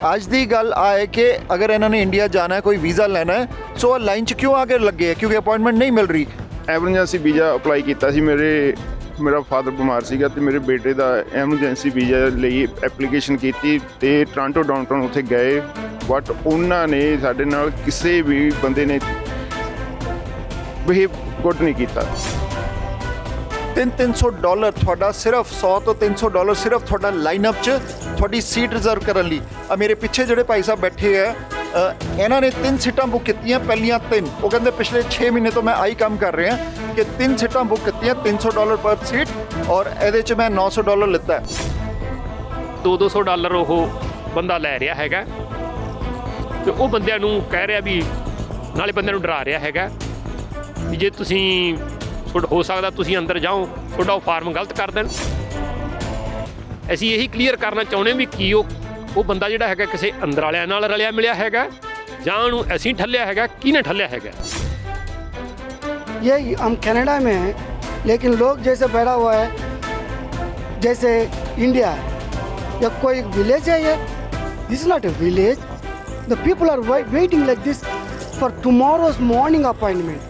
ਅੱਜ ਦੀ ਗੱਲ ਆਏ ਕਿ ਅਗਰ ਇਹਨਾਂ ਨੇ ਇੰਡੀਆ ਜਾਣਾ ਹੈ, ਕੋਈ ਵੀਜ਼ਾ ਲੈਣਾ ਹੈ, ਸੋ ਉਹ ਲਾਈਨ 'ਚ ਕਿਉਂ ਆ ਕੇ ਲੱਗੇ ਹੈ? ਕਿਉਂਕਿ ਅਪਾਇੰਟਮੈਂਟ ਨਹੀਂ ਮਿਲ ਰਹੀ। ਐਮਰਜੈਂਸੀ ਵੀਜ਼ਾ ਅਪਲਾਈ ਕੀਤਾ ਸੀ। ਮੇਰਾ ਫਾਦਰ ਬਿਮਾਰ ਸੀਗਾ ਤੇ ਮੇਰੇ ਬੇਟੇ ਦਾ ਐਮਰਜੈਂਸੀ ਵੀਜ਼ਾ ਲਈ ਐਪਲੀਕੇਸ਼ਨ ਕੀਤੀ ਤੇ ਟੋਰਾਂਟੋ ਡਾਊਨਟਾਊਨ ਉੱਥੇ ਗਏ, ਬਟ ਉਹਨਾਂ ਨੇ ਸਾਡੇ ਨਾਲ ਕਿਸੇ ਵੀ ਬੰਦੇ ਨੇ ਬਿਹੇਵ ਗੁੱਡ ਨਹੀਂ ਕੀਤਾ। $300 ਤੁਹਾਡਾ ਸਿਰਫ $100 ਤੋਂ $300 ਸਿਰਫ ਤੁਹਾਡਾ ਲਾਈਨਅਪ 'ਚ ਤੁਹਾਡੀ ਸੀਟ ਰਿਜ਼ਰਵ ਕਰਨ ਲਈ। ਆ ਮੇਰੇ ਪਿੱਛੇ ਜਿਹੜੇ ਭਾਈ ਸਾਹਿਬ ਬੈਠੇ ਹੈ, ਇਹਨਾਂ ਨੇ 3 ਸੀਟਾਂ ਬੁੱਕ ਕੀਤੀਆਂ, ਪਹਿਲੀਆਂ 3। ਉਹ ਕਹਿੰਦੇ ਪਿਛਲੇ 6 ਮਹੀਨੇ ਤੋਂ ਮੈਂ ਆਹੀ ਕੰਮ ਕਰ ਰਿਹਾ ਕਿ 3 ਸੀਟਾਂ ਬੁੱਕ ਕੀਤੀਆਂ, $300 ਪਰ ਸੀਟ, ਔਰ ਇਹਦੇ 'ਚ ਮੈਂ $900 ਲਿੱਤਾ। $200 ਉਹ ਬੰਦਾ ਲੈ ਰਿਹਾ ਹੈਗਾ ਤੇ ਉਹ ਬੰਦਿਆਂ ਨੂੰ ਕਹਿ ਰਿਹਾ ਵੀ, ਨਾਲੇ ਬੰਦਿਆਂ ਨੂੰ ਡਰਾ ਰਿਹਾ ਹੈਗਾ ਵੀ ਜੇ ਤੁਸੀਂ ਹੋ ਸਕਦਾ ਤੁਸੀਂ ਅੰਦਰ ਜਾਓ, ਤੁਹਾਡਾ ਉਹ ਫਾਰਮ ਗਲਤ ਕਰ ਦੇਣ। ਅਸੀਂ ਇਹੀ ਕਲੀਅਰ ਕਰਨਾ ਚਾਹੁੰਦੇ ਵੀ ਕੀ ਉਹ ਬੰਦਾ ਜਿਹੜਾ ਹੈਗਾ ਕਿਸੇ ਅੰਦਰ ਵਾਲਿਆਂ ਨਾਲ ਰਲਿਆ ਮਿਲਿਆ ਹੈਗਾ ਜਾਂ ਉਹਨੂੰ ਅਸੀਂ ਠੱਲਿਆ ਹੈਗਾ, ਕਿਹਨੇ ਠੱਲਿਆ ਹੈਗਾ। ये हम कनाडा में हैं, लेकिन लोग जैसे बैठा हुआ है जैसे इंडिया है या कोई विलेज है। ये this is not a village. The people are waiting like this for tomorrow's morning appointment.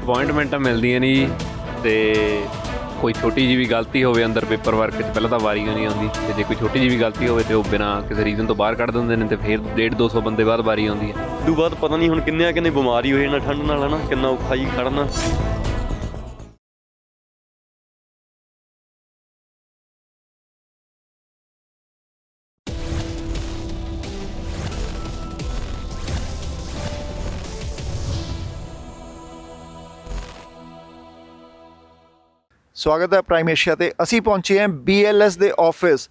ਅਪੁਆਇੰਟਮੈਂਟਾਂ ਮਿਲਦੀਆਂ ਨਹੀਂ ਜੀ, ਤੇ ਕੋਈ ਛੋਟੀ ਜਿਹੀ ਵੀ ਗਲਤੀ ਹੋਵੇ ਅੰਦਰ ਪੇਪਰ ਵਰਕ 'ਚ ਪਹਿਲਾਂ ਤਾਂ ਵਾਰੀ ਨਹੀਂ ਆਉਂਦੀ, ਤੇ ਜੇ ਕੋਈ ਛੋਟੀ ਜਿਹੀ ਵੀ ਗਲਤੀ ਹੋਵੇ ਤੇ ਉਹ ਬਿਨਾਂ ਕਿਸੇ ਰੀਜ਼ਨ ਤੋਂ ਬਾਹਰ ਕੱਢ ਦਿੰਦੇ ਨੇ, ਤੇ ਫਿਰ 150-200 ਬੰਦੇ ਬਾਅਦ ਵਾਰੀ ਆਉਂਦੀ ਹੈ। ਉਦੋਂ ਬਾਅਦ ਪਤਾ ਨਹੀਂ ਹੁਣ ਕਿੰਨੇ ਬਿਮਾਰੀ ਹੋਏ ਨਾ ਠੰਡ ਨਾਲ, ਹੈ ਨਾ, ਕਿੰਨਾ ਔਖਾ ਜੀ ਖੜਨਾ। ਸਵਾਗਤ ਹੈ ਪ੍ਰਾਈਮ ਏਸ਼ੀਆ ਤੇ। ਅਸੀਂ ਪਹੁੰਚੇ ਹਾਂ BLS ਦੇ ਆਫਿਸ।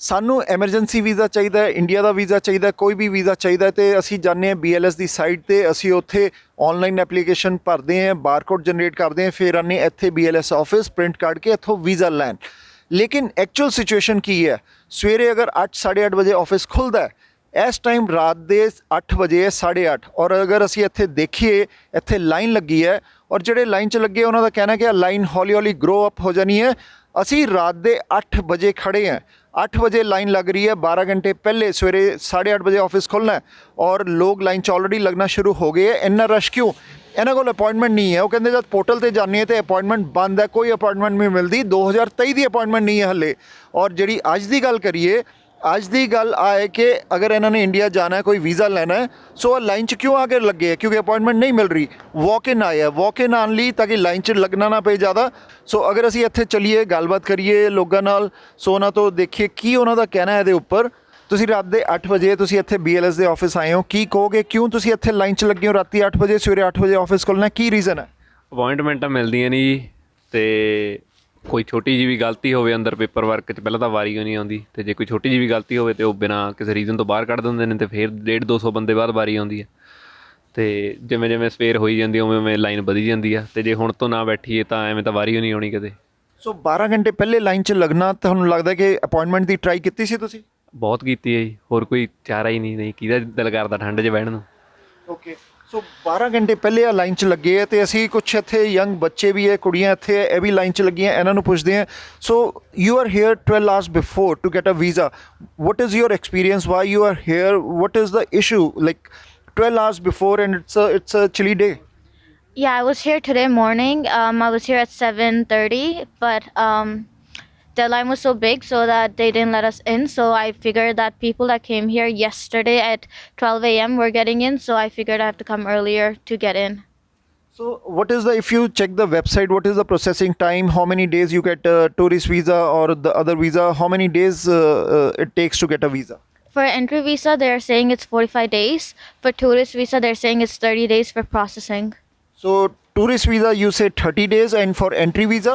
ਸਾਨੂੰ ਐਮਰਜੈਂਸੀ ਵੀਜ਼ਾ ਚਾਹੀਦਾ ਹੈ, ਇੰਡੀਆ ਦਾ ਵੀਜ਼ਾ ਚਾਹੀਦਾ, ਕੋਈ ਵੀ ਵੀਜ਼ਾ ਚਾਹੀਦਾ, ਤੇ ਅਸੀਂ ਜਾਂਦੇ ਹਾਂ BLS ਦੀ ਸਾਈਟ ਤੇ। ਅਸੀਂ ਉੱਥੇ ਆਨਲਾਈਨ ਐਪਲੀਕੇਸ਼ਨ ਭਰਦੇ ਹਾਂ, ਬਾਰਕੋਡ ਜਨਰੇਟ ਕਰਦੇ ਹਾਂ, ਫਿਰ ਆਨੇ ਇੱਥੇ BLS ਆਫਿਸ ਪ੍ਰਿੰਟ ਕੱਢ ਕੇ ਇੱਥੋਂ ਵੀਜ਼ਾ ਲੈਣ। ਲੇਕਿਨ ਐਕਚੁਅਲ ਸਿਚੁਏਸ਼ਨ ਕੀ ਹੈ? ਸਵੇਰੇ ਅਗਰ 8-8:30 ਵਜੇ ਆਫਿਸ ਖੁੱਲ੍ਹਦਾ ਹੈ, ਇਸ ਟਾਈਮ ਰਾਤ ਦੇ 8 ਵਜੇ 8:30, ਔਰ ਅਗਰ ਅਸੀਂ ਇੱਥੇ ਦੇਖੀਏ, ਇੱਥੇ ਲਾਈਨ ਲੱਗੀ ਹੈ, ਔਰ ਜਿਹੜੇ ਲਾਈਨ 'ਚ ਲੱਗੇ ਉਹਨਾਂ ਦਾ ਕਹਿਣਾ ਕਿ ਲਾਈਨ ਹੌਲੀ ਹੌਲੀ ਗਰੋ ਅਪ ਹੋ ਜਾਣੀ ਹੈ। ਅਸੀਂ ਰਾਤ ਦੇ 8 ਵਜੇ ਖੜ੍ਹੇ ਹਾਂ, 8 ਵਜੇ ਲਾਈਨ ਲੱਗ ਰਹੀ ਹੈ। 12 ਘੰਟੇ ਪਹਿਲੇ ਸਵੇਰੇ 8:30 ਵਜੇ ਆਫਿਸ ਖੁੱਲ੍ਹਣਾ ਹੈ, ਔਰ ਲੋਕ ਲਾਈਨ 'ਚ ਆਲਰੇਡੀ ਲੱਗਣਾ ਸ਼ੁਰੂ ਹੋ ਗਏ ਹੈ। ਇੰਨਾ ਰਸ਼ ਕਿਉਂ? ਇਹਨਾਂ ਕੋਲ ਅਪਾਇੰਟਮੈਂਟ ਨਹੀਂ ਹੈ। ਉਹ ਕਹਿੰਦੇ ਜਦ ਪੋਰਟਲ 'ਤੇ ਜਾਂਦੇ ਹਾਂ ਤਾਂ ਅਪਾਇੰਟਮੈਂਟ ਬੰਦ ਹੈ, ਕੋਈ ਅਪਾਇੰਟਮੈਂਟ ਨਹੀਂ ਮਿਲਦੀ। 2023 ਦੀ ਅਪਾਇੰਟਮੈਂਟ ਨਹੀਂ ਹੈ ਹਾਲੇ। ਔਰ ਜਿਹੜੀ ਅੱਜ ਦੀ ਗੱਲ ਕਰੀਏ, ਅੱਜ ਦੀ ਗੱਲ ਆਏ ਕਿ ਅਗਰ ਇਹਨਾਂ ਨੇ ਇੰਡੀਆ ਜਾਣਾ ਹੈ, ਕੋਈ ਵੀਜ਼ਾ ਲੈਣਾ ਹੈ, ਸੋ ਉਹ ਲਾਈਨ 'ਚ ਕਿਉਂ ਆ ਕੇ ਲੱਗੇ ਹੈ? ਕਿਉਂਕਿ ਅਪਾਇੰਟਮੈਂਟ ਨਹੀਂ ਮਿਲ ਰਹੀ। ਵਾਕ ਇਨ ਆਏ ਹੈ, ਵਾਕ ਇਨ ਆਉਣ ਲਈ, ਤਾਂ ਕਿ ਲਾਈਨ 'ਚ ਲੱਗਣਾ ਨਾ ਪਏ ਜ਼ਿਆਦਾ। ਸੋ ਅਗਰ ਅਸੀਂ ਇੱਥੇ ਚੱਲੀਏ, ਗੱਲਬਾਤ ਕਰੀਏ ਲੋਕਾਂ ਨਾਲ, ਸੋ ਉਹਨਾਂ ਤੋਂ ਦੇਖੀਏ ਕੀ ਉਹਨਾਂ ਦਾ ਕਹਿਣਾ ਹੈ ਇਹਦੇ ਉੱਪਰ। ਤੁਸੀਂ ਰਾਤ ਦੇ 8 ਵਜੇ ਤੁਸੀਂ ਇੱਥੇ BLS ਦੇ ਆਫਿਸ ਆਏ ਹੋ, ਕੀ ਕਹੋਗੇ? ਕਿਉਂ ਤੁਸੀਂ ਇੱਥੇ ਲਾਈਨ 'ਚ ਲੱਗੇ ਹੋ ਰਾਤੀ 8 ਵਜੇ, ਸਵੇਰੇ 8 ਵਜੇ ਆਫਿਸ ਖੁੱਲ੍ਹਣਾ, ਕੀ ਰੀਜ਼ਨ ਹੈ? ਅਪੁਆਇੰਟਮੈਂਟਾਂ ਮਿਲਦੀਆਂ ਨਹੀਂ ਜੀ, ਤੇ ਕੋਈ ਛੋਟੀ ਜਿਹੀ ਵੀ ਗਲਤੀ ਹੋਵੇ ਅੰਦਰ ਪੇਪਰ ਵਰਕ 'ਚ ਪਹਿਲਾਂ ਤਾਂ ਵਾਰੀ ਨਹੀਂ ਆਉਂਦੀ, ਤੇ ਜੇ ਕੋਈ ਛੋਟੀ ਜਿਹੀ ਵੀ ਗਲਤੀ ਹੋਵੇ ਤੇ ਉਹ ਬਿਨਾਂ ਕਿਸੇ ਰੀਜ਼ਨ ਤੋਂ ਬਾਹਰ ਕੱਢ ਦਿੰਦੇ ਨੇ, ਤੇ ਫਿਰ 150-200 ਬੰਦੇ ਬਾਅਦ ਵਾਰੀ ਆਉਂਦੀ ਹੈ। ਤੇ ਜਿਵੇਂ ਜਿਵੇਂ ਸਵੇਰ ਹੋਈ ਜਾਂਦੀ ਉਵੇਂ ਉਵੇਂ ਲਾਈਨ ਵਧੀ ਜਾਂਦੀ ਆ, ਤੇ ਜੇ ਹੁਣ ਤੋਂ ਨਾ ਬੈਠੀਏ ਤਾਂ ਐਵੇਂ ਤਾਂ ਵਾਰੀ ਨਹੀਂ ਆਉਣੀ ਕਦੇ। ਸੋ 12 ਘੰਟੇ ਪਹਿਲੇ ਲਾਈਨ 'ਚ ਲੱਗਣਾ, ਤੁਹਾਨੂੰ ਲੱਗਦਾ ਕਿ ਅਪਾਇੰਟਮੈਂਟ ਦੀ ਟਰਾਈ ਕੀਤੀ ਸੀ ਤੁਸੀਂ? ਬਹੁਤ ਕੀਤੀ ਹੈ ਜੀ, ਹੋਰ ਕੋਈ ਚਾਰਾ ਹੀ ਨਹੀਂ ਕਿਹਦਾ ਦਿਲ ਕਰਦਾ ਠੰਡ 'ਚ ਬਹਿਣ ਨੂੰ। ਓਕੇ, ਸੋ 12 ਘੰਟੇ ਪਹਿਲੇ ਆ ਲਾਈਨ 'ਚ ਲੱਗੇ ਹੈ, ਤੇ ਅਸੀਂ ਕੁਛ ਇੱਥੇ ਯੰਗ ਬੱਚੇ ਵੀ ਹੈ, ਕੁੜੀਆਂ ਇੱਥੇ ਇਹ ਵੀ ਲਾਈਨ 'ਚ ਲੱਗੀਆਂ, ਇਹਨਾਂ ਨੂੰ ਪੁੱਛਦੇ ਹਾਂ। So you are here 12 hours before to get a visa. What is your experience? Why you are here? What is the issue? Like 12 hours before and it's a chilly day. Yeah, I was here today morning. I was here at 7:30, but the line was so big so that they didn't let us in. So I figured that people that came here yesterday at 12 a.m. were getting in. So I figured I have to come earlier to get in. So what is if you check the website, what is the processing time? How many days you get a tourist visa or the other visa? How many days it takes to get a visa? For entry visa, they're saying it's 45 days. For tourist visa, they're saying it's 30 days for processing. So tourist visa you say 30 days, and for entry visa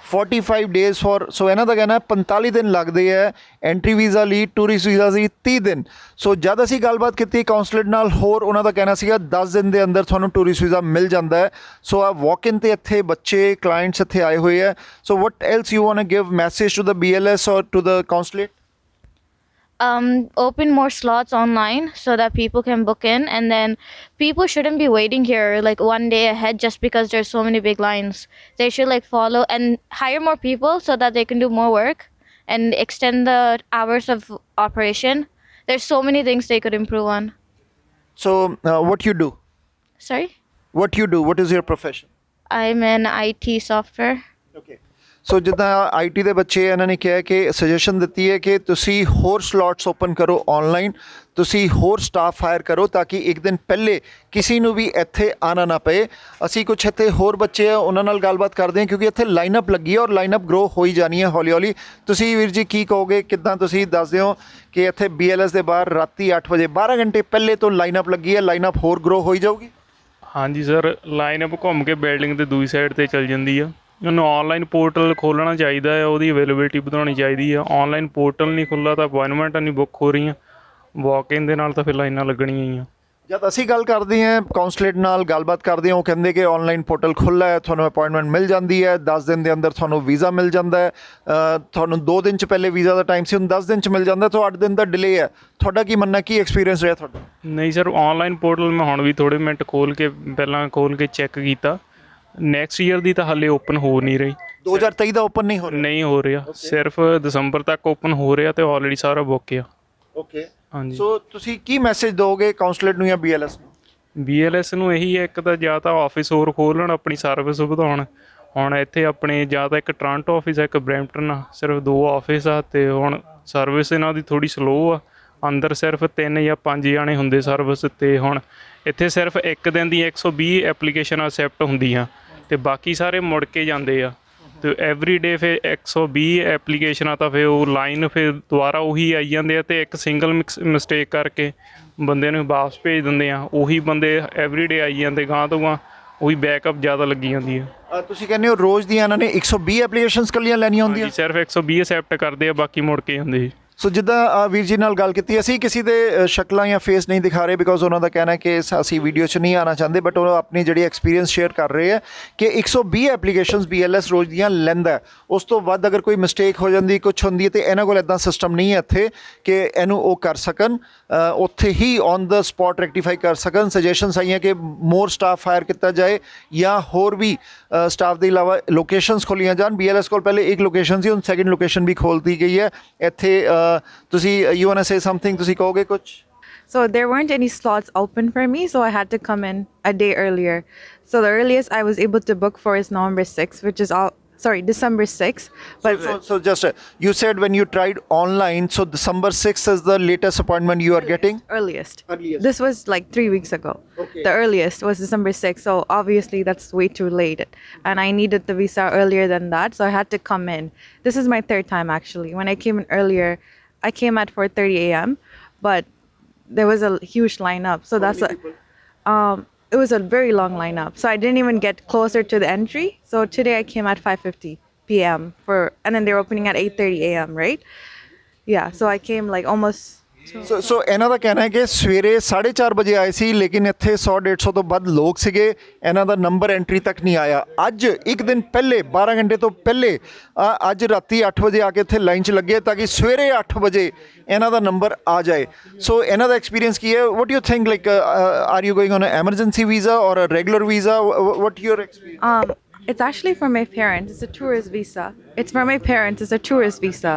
45 days for, ਸੋ ਇਹਨਾਂ ਦਾ ਕਹਿਣਾ 45 ਦਿਨ ਲੱਗਦੇ ਹੈ entry visa ਲਈ, tourist visa ਲਈ 30 ਦਿਨ। ਸੋ ਜਦ ਅਸੀਂ ਗੱਲਬਾਤ ਕੀਤੀ ਕਾਉਂਸਲੇਟ ਨਾਲ, ਹੋਰ ਉਹਨਾਂ ਦਾ ਕਹਿਣਾ ਸੀਗਾ 10 ਦਿਨ ਦੇ ਅੰਦਰ ਤੁਹਾਨੂੰ ਟੂਰਿਸਟ ਵੀਜ਼ਾ ਮਿਲ ਜਾਂਦਾ ਹੈ। ਸੋ ਆ ਵਾਕ ਇਨ 'ਤੇ ਇੱਥੇ ਬੱਚੇ ਕਲਾਇੰਟਸ ਇੱਥੇ ਆਏ ਹੋਏ ਹੈ। So what else you want to give message to the BLS or to the consulate? Open more slots online so that people can book in, and then people shouldn't be waiting here like one day ahead just because there's so many big lines. They should like follow and hire more people so that they can do more work and extend the hours of operation. There's so many things they could improve on. So what you do? Sorry? What you do? What is your profession? I'm in IT software. Okay so ਜਿੱਦਾਂ IT ਦੇ ਬੱਚੇ ਇਹਨਾਂ ਨੇ ਕਿਹਾ ਕਿ suggestion ਦਿੱਤੀ ਹੈ ਕਿ ਤੁਸੀਂ ਹੋਰ ਸਲੋਟਸ ਓਪਨ ਕਰੋ ਆਨਲਾਈਨ, ਤੁਸੀਂ ਹੋਰ ਸਟਾਫ ਹਾਇਰ ਕਰੋ ਤਾਂ ਕਿ ਇੱਕ ਦਿਨ ਪਹਿਲੇ ਕਿਸੇ ਨੂੰ ਵੀ ਇੱਥੇ ਆਉਣਾ ਨਾ ਪਏ। ਅਸੀਂ ਕੁਝ ਇੱਥੇ ਹੋਰ ਬੱਚੇ ਆ ਉਹਨਾਂ ਨਾਲ ਗੱਲਬਾਤ ਕਰਦੇ ਹਾਂ ਕਿਉਂਕਿ ਇੱਥੇ ਲਾਈਨਅਪ ਲੱਗੀ ਹੈ ਔਰ ਲਾਈਨਅਪ ਗਰੋ ਹੋਈ ਜਾਣੀ ਹੈ ਹੌਲੀ ਹੌਲੀ। ਤੁਸੀਂ ਵੀਰ ਜੀ ਕੀ ਕਹੋਗੇ, ਕਿੱਦਾਂ ਤੁਸੀਂ ਦੱਸਦੇ ਹੋ ਕਿ ਇੱਥੇ BLS ਦੇ ਬਾਹਰ ਰਾਤੀ 8 ਵਜੇ 12 ਘੰਟੇ ਪਹਿਲੇ ਤੋਂ ਲਾਈਨਅਪ ਲੱਗੀ ਹੈ, ਲਾਈਨਅਪ ਹੋਰ ਗਰੋ ਹੋਈ ਜਾਊਗੀ? ਹਾਂਜੀ ਸਰ, ਲਾਈਨਅਪ ਘੁੰਮ ਕੇ ਬਿਲਡਿੰਗ ਦੇ ਦੂਜੀ ਸਾਈਡ 'ਤੇ ਚੱਲ ਜਾਂਦੀ ਆ। ਉਹਨੂੰ ਔਨਲਾਈਨ ਪੋਰਟਲ ਖੋਲ੍ਹਣਾ ਚਾਹੀਦਾ ਹੈ, ਉਹਦੀ ਅਵੇਲੇਬਿਲਿਟੀ ਵਧਾਉਣੀ ਚਾਹੀਦੀ ਆ। ਔਨਲਾਈਨ ਪੋਰਟਲ ਨਹੀਂ ਖੁੱਲ੍ਹਾ ਤਾਂ ਅਪਾਇੰਟਮੈਂਟਾਂ ਨਹੀਂ ਬੁੱਕ ਹੋ ਰਹੀਆਂ, ਵਾਕ ਇਨ ਦੇ ਨਾਲ ਤਾਂ ਫਿਰ ਲਾਈਨਾਂ ਲੱਗਣੀਆਂ ਹੀ ਆ। ਜਦ ਅਸੀਂ ਗੱਲ ਕਰਦੇ ਹਾਂ ਕਾਉਂਸਲੇਟ ਨਾਲ ਗੱਲਬਾਤ ਕਰਦੇ ਹਾਂ, ਉਹ ਕਹਿੰਦੇ ਕਿ ਆਨਲਾਈਨ ਪੋਰਟਲ ਖੁੱਲ੍ਹਾ ਹੈ, ਤੁਹਾਨੂੰ ਅਪਾਇੰਟਮੈਂਟ ਮਿਲ ਜਾਂਦੀ ਹੈ, 10 ਦਿਨ ਦੇ ਅੰਦਰ ਤੁਹਾਨੂੰ ਵੀਜ਼ਾ ਮਿਲ ਜਾਂਦਾ ਹੈ। ਤੁਹਾਨੂੰ 2 ਦਿਨ 'ਚ ਪਹਿਲੇ ਵੀਜ਼ਾ ਦਾ ਟਾਈਮ ਸੀ, ਹੁਣ 10 ਦਿਨ 'ਚ ਮਿਲ ਜਾਂਦਾ, ਤਾਂ 8 ਦਿਨ ਦਾ ਡਿਲੇ ਹੈ। ਤੁਹਾਡਾ ਕੀ ਮੰਨਣਾ, ਕੀ ਐਕਸਪੀਰੀਅੰਸ ਰਿਹਾ ਤੁਹਾਡਾ? ਨਹੀਂ ਸਰ, ਔਨਲਾਈਨ ਪੋਰਟਲ ਮੈਂ ਹੁਣ ਵੀ ਥੋੜ੍ਹੇ ਮਿੰਟ ਪਹਿਲਾਂ ਖੋਲ੍ਹ ਕੇ ਚੈੱਕ ਕੀਤਾ। ਨੈਕਸਟ ਈਅਰ ਦੀ ਤਾਂ ਹਾਲੇ ਓਪਨ ਹੋ ਨਹੀਂ ਰਹੀ। 2023 ਦਾ ਓਪਨ ਨਹੀਂ ਹੋ ਰਿਹਾ? ਨਹੀਂ ਹੋ ਰਿਹਾ, ਸਿਰਫ ਦਸੰਬਰ ਤੱਕ ਓਪਨ ਹੋ ਰਿਹਾ ਅਤੇ ਆਲਰੇਡੀ ਸਾਰਾ ਬੁੱਕ ਆ। ਓਕੇ ਹਾਂਜੀ। ਸੋ ਤੁਸੀਂ ਕੀ ਮੈਸੇਜ ਦਿਓਗੇ ਕਾਉਂਸਲੇਟ ਨੂੰ ਜਾਂ BLS ਨੂੰ? BLS ਨੂੰ ਇਹੀ ਹੈ, ਇੱਕ ਤਾਂ ਜਾਂ ਤਾਂ ਆਫਿਸ ਹੋਰ ਖੋਲ੍ਹਣ, ਆਪਣੀ ਸਰਵਿਸ ਵਧਾਉਣ। ਹੁਣ ਇੱਥੇ ਆਪਣੇ ਜਾਂ ਤਾਂ ਇੱਕ ਟੋਰਾਂਟੋ ਆਫਿਸ ਆ, ਇੱਕ ਬਰੈਂਪਟਨ ਆ, ਸਿਰਫ 2 ਆਫਿਸ ਆ ਅਤੇ ਹੁਣ ਸਰਵਿਸ ਇਹਨਾਂ ਦੀ ਥੋੜ੍ਹੀ ਸਲੋਅ ਆ। ਅੰਦਰ ਸਿਰਫ 3 ਜਾਂ 5 ਜਾਣੇ ਹੁੰਦੇ ਸਰਵਿਸ, ਅਤੇ ਹੁਣ ਇੱਥੇ ਸਿਰਫ ਇੱਕ ਦਿਨ ਦੀ 120 ਐਪਲੀਕੇਸ਼ਨ ਅਸੈਪਟ ਹੁੰਦੀਆਂ ਅਤੇ ਬਾਕੀ ਸਾਰੇ ਮੁੜ ਕੇ ਜਾਂਦੇ ਆ। ਅਤੇ ਐਵਰੀ ਡੇ ਫਿਰ 120 ਐਪਲੀਕੇਸ਼ਨਾਂ ਤਾਂ ਫਿਰ ਉਹ ਲਾਈਨ ਫਿਰ ਦੁਬਾਰਾ ਉਹੀ ਆਈ ਜਾਂਦੇ ਆ ਅਤੇ ਇੱਕ ਸਿੰਗਲ ਮਿਸਟੇਕ ਕਰਕੇ ਬੰਦੇ ਨੂੰ ਵਾਪਸ ਭੇਜ ਦਿੰਦੇ ਆ। ਉਹੀ ਬੰਦੇ ਐਵਰੀ ਡੇ ਆਈ ਜਾਂਦੇ, ਗਾਂਹ ਤੋਂ ਗਾਂਹ ਉਹੀ ਬੈਕਅਪ ਜ਼ਿਆਦਾ ਲੱਗੀ ਜਾਂਦੀ ਹੈ। ਤੁਸੀਂ ਕਹਿੰਦੇ ਹੋ ਰੋਜ਼ ਦੀਆਂ ਇਹਨਾਂ ਨੇ 120 ਐਪਲੀਕੇਸ਼ਨਸ ਇਕੱਲੀਆਂ ਲੈਣੀਆਂ ਹੁੰਦੀਆਂ? ਸਿਰਫ 120 ਅਸੈਪਟ ਕਰਦੇ ਆ, ਬਾਕੀ ਮੁੜ ਕੇ ਜਾਂਦੇ ਜੀ। ਸੋ ਜਿੱਦਾਂ ਵੀਰ ਜੀ ਨਾਲ ਗੱਲ ਕੀਤੀ, ਅਸੀਂ ਕਿਸੇ ਦੇ ਸ਼ਕਲਾਂ ਜਾਂ ਫੇਸ ਨਹੀਂ ਦਿਖਾ ਰਹੇ ਬਿਕੋਜ਼ ਉਹਨਾਂ ਦਾ ਕਹਿਣਾ ਕਿ ਅਸੀਂ ਵੀਡੀਓ 'ਚ ਨਹੀਂ ਆਉਣਾ ਚਾਹੁੰਦੇ, ਬਟ ਉਹ ਆਪਣੀ ਜਿਹੜੀ ਐਕਸਪੀਰੀਅੰਸ ਸ਼ੇਅਰ ਕਰ ਰਹੇ ਹੈ ਕਿ 120 ਐਪਲੀਕੇਸ਼ਨਸ BLS ਰੋਜ਼ ਦੀਆਂ ਲੈਂਦਾ। ਉਸ ਤੋਂ ਵੱਧ ਅਗਰ ਕੋਈ ਮਿਸਟੇਕ ਹੋ ਜਾਂਦੀ, ਕੁਛ ਹੁੰਦੀ ਹੈ, ਤਾਂ ਇਹਨਾਂ ਕੋਲ ਇੱਦਾਂ ਸਿਸਟਮ ਨਹੀਂ ਹੈ ਇੱਥੇ ਕਿ ਇਹਨੂੰ ਉਹ ਕਰ ਸਕਣ, ਉੱਥੇ ਹੀ ਔਨ ਦਾ ਸਪੌਟ ਰੈਕਟੀਫਾਈ ਕਰ ਸਕਣ। ਸੁਜੈਸ਼ਨਸ ਆਈਆਂ ਕਿ ਮੋਰ ਸਟਾਫ ਹਾਇਰ ਕੀਤਾ ਜਾਏ ਜਾਂ ਹੋਰ ਵੀ ਸਟਾਫ ਦੇ ਇਲਾਵਾ ਲੋਕੇਸ਼ਨਸ ਖੋਲ੍ਹੀਆਂ ਜਾਣ। BLS ਕੋਲ ਪਹਿਲੇ ਇੱਕ ਲੋਕੇਸ਼ਨ ਸੀ, ਹੁਣ ਸੈਕਿੰਡ ਲੋਕੇਸ਼ਨ ਵੀ ਖੋਲ੍ਹਤੀ ਗਈ ਹੈ ਇੱਥੇ। ਤੁਸੀਂ you want to say something, ਤੁਸੀਂ ਕਹੋਗੇ ਕੁਛ? So there weren't any slots open for me, so I had to come in a day earlier. So the earliest I was able to book for is December 6th. But So just you said when you tried online, so December 6th is the latest appointment you are getting? earliest. Earliest. This was like 3 weeks ago. Okay. The earliest was December 6th, so obviously that's way too late. And I needed the visa earlier than that, so I had to come in. This is my 3rd time actually. When I came in earlier, I came at 4:30 a.m., but there was a huge lineup. So that's it was a very long lineup. So I didn't even get closer to the entry. So today I came at 5:50 p.m. and then they're opening at 8:30 a.m., right? Yeah, so I came like almost. ਸੋ ਇਹਨਾਂ ਦਾ ਕਹਿਣਾ ਹੈ ਕਿ ਸਵੇਰੇ 4:30 ਵਜੇ ਆਏ ਸੀ, ਲੇਕਿਨ ਇੱਥੇ 100-150 ਤੋਂ ਵੱਧ ਲੋਕ ਸੀਗੇ, ਇਹਨਾਂ ਦਾ ਨੰਬਰ ਐਂਟਰੀ ਤੱਕ ਨਹੀਂ ਆਇਆ। ਅੱਜ ਇੱਕ ਦਿਨ ਪਹਿਲੇ 12 ਘੰਟੇ ਤੋਂ ਪਹਿਲੇ ਅੱਜ ਰਾਤੀ 8 ਵਜੇ ਆ ਕੇ ਇੱਥੇ ਲਾਈਨ 'ਚ ਲੱਗੇ ਤਾਂ ਕਿ ਸਵੇਰੇ 8 ਵਜੇ ਇਹਨਾਂ ਦਾ ਨੰਬਰ ਆ ਜਾਏ। ਸੋ ਇਹਨਾਂ ਦਾ ਐਕਸਪੀਰੀਅੰਸ ਕੀ ਹੈ? What you think, like are you going on a emergency visa or a regular visa? What your experience? It's actually for my parents. It's a tourist visa. It's for my parents. It's a tourist visa.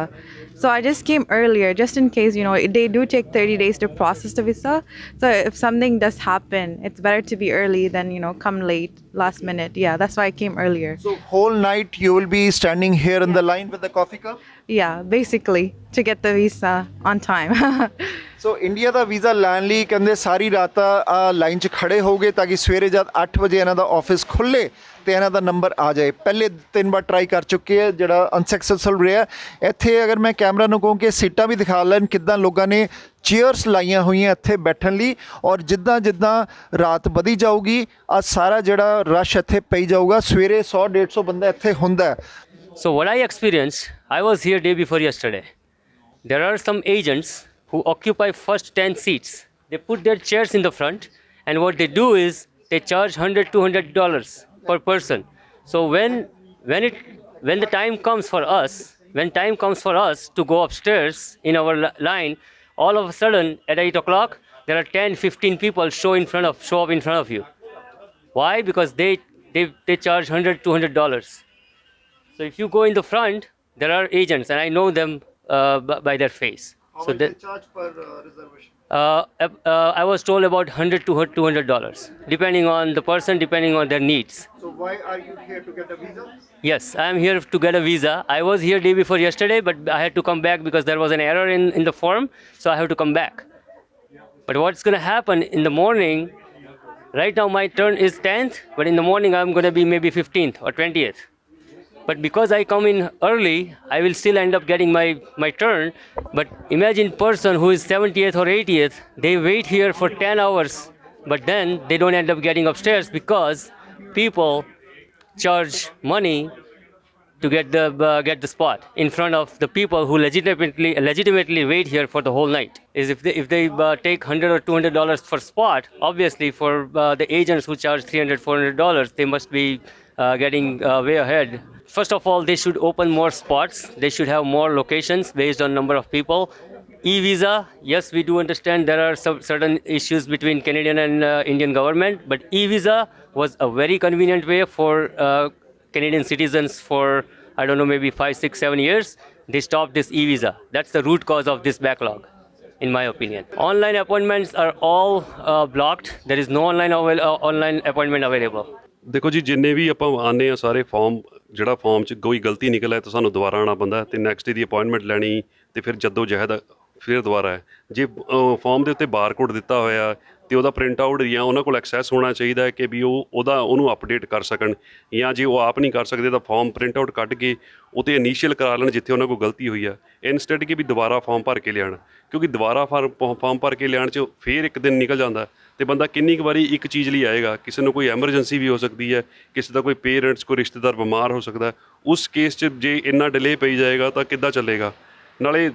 So I just came earlier just in case, they do take 30 days to process the visa. So if something does happen, it's better to be early than, come late, last minute. Yeah, that's why I came earlier. So whole night you will be standing here in the line with the coffee cup? Yeah, basically, to get the visa on time. So India the visa ਲੈਣ ਲਈ ਕਹਿੰਦੇ ਸਾਰੀ ਰਾਤ line 'ਚ ਖੜੇ ਹੋਗੇ ਤਾਂ ਕਿ ਸਵੇਰੇ ਜਦ 8 ਵਜੇ ਇਹਨਾਂ ਦਾ ਆਫਿਸ ਖੁੱਲ੍ਹੇ ਤੇ ਇਹਨਾਂ ਦਾ ਨੰਬਰ ਆ ਜਾਏ। ਪਹਿਲੇ 3 ਵਾਰ ਟਰਾਈ ਕਰ ਚੁੱਕੇ ਹੈ, ਜਿਹੜਾ ਅਨਸਕਸੈਸਫੁਲ ਰਿਹਾ। ਇੱਥੇ ਅਗਰ ਮੈਂ ਕੈਮਰਾ ਨੂੰ ਕਹੂੰ ਕਿ ਸੀਟਾਂ ਵੀ ਦਿਖਾ ਲੈਣ, ਕਿੱਦਾਂ ਲੋਕਾਂ ਨੇ ਚੇਅਰਸ ਲਾਈਆਂ ਹੋਈਆਂ ਇੱਥੇ ਬੈਠਣ ਲਈ, ਔਰ ਜਿੱਦਾਂ ਰਾਤ ਵਧੀ ਜਾਊਗੀ ਸਾਰਾ ਜਿਹੜਾ ਰਸ਼ ਇੱਥੇ ਪਈ ਜਾਊਗਾ। ਸਵੇਰੇ 100-150 ਬੰਦਾ ਇੱਥੇ ਹੁੰਦਾ। So what I experienced, I was here day before yesterday. There are some agents who occupy first 10 seats. They put their chairs in the front, and what they do is they charge $100-200 per person. So when the time comes for us, to go upstairs in our line, all of a sudden at 8 o'clock there are 10-15 people show up in front of you. Why? Because they charge $100-200. So if you go in the front, There are agents, and I know them by their face. How So much they charge per reservation? I was told about $100 to $200, depending on the person, depending on their needs. So why are you here to get a visa? Yes, I am here to get a visa. I was here day before yesterday, but I had to come back because there was an error in the form, so I have to come back. But what's going to happen in the morning, right now my turn is 10th, but in the morning I'm going to be maybe 15th or 20th. But because I come in early, I will still end up getting my turn. But imagine person who is 70th or 80th, they wait here for 10 hours, but then they don't end up getting upstairs because people charge money to get the spot in front of the people who legitimately wait here for the whole night. Is if they take $100 or $200 for spot, obviously for the agents who charge $300 $400, they must be getting way ahead. First of all, they should open more spots. They should have more locations based on number of people. E-visa, yes, we do understand there are some certain issues between Canadian and Indian government, but e-visa was a very convenient way for Canadian citizens for, I don't know, maybe 5, 6, 7 years. They stopped this e-visa. That's the root cause of this backlog, in my opinion. Online appointments are all blocked. There is no online appointment available. ਦੇਖੋ ਜੀ ਜਿੰਨੇ ਵੀ ਆਪਾਂ ਆਨੇ ਆ ਸਾਰੇ farm ਜਿਹੜਾ farm 'ਚ ਕੋਈ ਗਲਤੀ ਨਿਕਲ ਆਏ ਤਾਂ ਸਾਨੂੰ ਦੁਬਾਰਾ ਆਉਣਾ ਪੈਂਦਾ ਤੇ ਨੈਕਸਟ ਡੇ ਦੀ ਅਪਾਇੰਟਮੈਂਟ ਲੈਣੀ ਤੇ ਫਿਰ ਜੱਦੋ ਜਹਿਦ ਫਿਰ ਦੁਬਾਰਾ ਹੈ ਜੇ ਫਾਰਮ ਦੇ ਉੱਤੇ ਬਾਰਕੋਡ ਦਿੱਤਾ ਹੋਇਆ ਤੇ ਉਹਦਾ ਪ੍ਰਿੰਟ ਆਊਟ ਜਾਂ ਉਹਨਾਂ ਕੋਲ ਐਕਸੈਸ ਹੋਣਾ ਚਾਹੀਦਾ ਹੈ ਕਿ ਵੀ ਉਹਨੂੰ ਅਪਡੇਟ ਕਰ ਸਕਣ ਜਾਂ ਜੇ ਉਹ ਆਪ ਨਹੀਂ ਕਰ ਸਕਦੇ ਤਾਂ ਫਾਰਮ ਪ੍ਰਿੰਟ ਆਊਟ ਕੱਢ ਕੇ ਉਹ 'ਤੇ ਇਨੀਸ਼ੀਅਲ ਕਰਾ ਲੈਣ ਜਿੱਥੇ ਉਹਨਾਂ ਕੋਲ ਗਲਤੀ ਹੋਈ ਆ ਇਨਸਟੈਂਟ ਕਿ ਵੀ ਦੁਬਾਰਾ ਫਾਰਮ ਭਰ ਕੇ ਲਿਆਉਣ ਕਿਉਂਕਿ ਦੁਬਾਰਾ ਫਾਰਮ ਭਰ ਕੇ ਲਿਆਉਣ 'ਚ ਫਿਰ ਇੱਕ ਦਿਨ ਨਿਕਲ ਜਾਂਦਾ ਤੇ ਬੰਦਾ ਕਿੰਨੀ ਕੁ ਵਾਰੀ ਇੱਕ ਚੀਜ਼ ਲਈ ਆਏਗਾ ਕਿਸੇ ਨੂੰ ਕੋਈ ਐਮਰਜੈਂਸੀ ਵੀ ਹੋ ਸਕਦੀ ਹੈ ਕਿਸੇ ਦਾ ਕੋਈ ਪੇਰੈਂਟਸ ਕੋਈ ਰਿਸ਼ਤੇਦਾਰ ਬਿਮਾਰ ਹੋ ਸਕਦਾ ਉਸ ਕੇਸ 'ਚ ਜੇ ਇੰਨਾ ਡਿਲੇ ਪਈ ਜਾਏਗਾ ਤਾਂ ਕਿੱਦਾਂ ਚੱਲੇਗਾ ਨਾਲੇ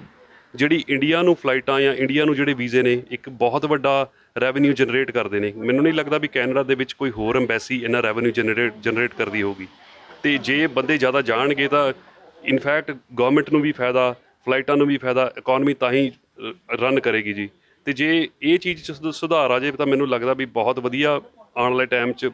ਜਿਹੜੀ ਇੰਡੀਆ ਨੂੰ ਫਲਾਈਟਾਂ ਜਾਂ ਇੰਡੀਆ ਨੂੰ ਜਿਹੜੇ ਵੀਜ਼ੇ ਨੇ ਇੱਕ ਬਹੁਤ ਵੱਡਾ ਰੈਵਨਿਊ ਜਨਰੇਟ ਕਰਦੇ ਨੇ ਮੈਨੂੰ ਨਹੀਂ ਲੱਗਦਾ ਵੀ ਕੈਨੇਡਾ ਦੇ ਵਿੱਚ ਕੋਈ ਹੋਰ ਐਮਬੈਸੀ ਇੰਨਾ ਰੈਵਨਿਊ ਜਨਰੇਟ ਕਰਦੀ ਹੋਊਗੀ ਤੇ ਜੇ ਬੰਦੇ ਜ਼ਿਆਦਾ ਜਾਣਗੇ ਤਾਂ ਇਨਫੈਕਟ ਗਵਰਨਮੈਂਟ ਨੂੰ ਵੀ ਫਾਇਦਾ ਫਲਾਈਟਾਂ ਨੂੰ ਵੀ ਫਾਇਦਾ ਇਕੋਨਮੀ ਤਾਂ ਹੀ ਰਨ ਕਰੇਗੀ ਜੀ ਤੇ ਜੇ ਇਹ ਚੀਜ਼ 'ਚ ਸੁਧਾਰ ਆ ਜਾਏ ਤਾਂ ਮੈਨੂੰ ਲੱਗਦਾ ਵੀ ਬਹੁਤ ਵਧੀਆ ਆਉਣ ਵਾਲੇ ਟਾਈਮ 'ਚ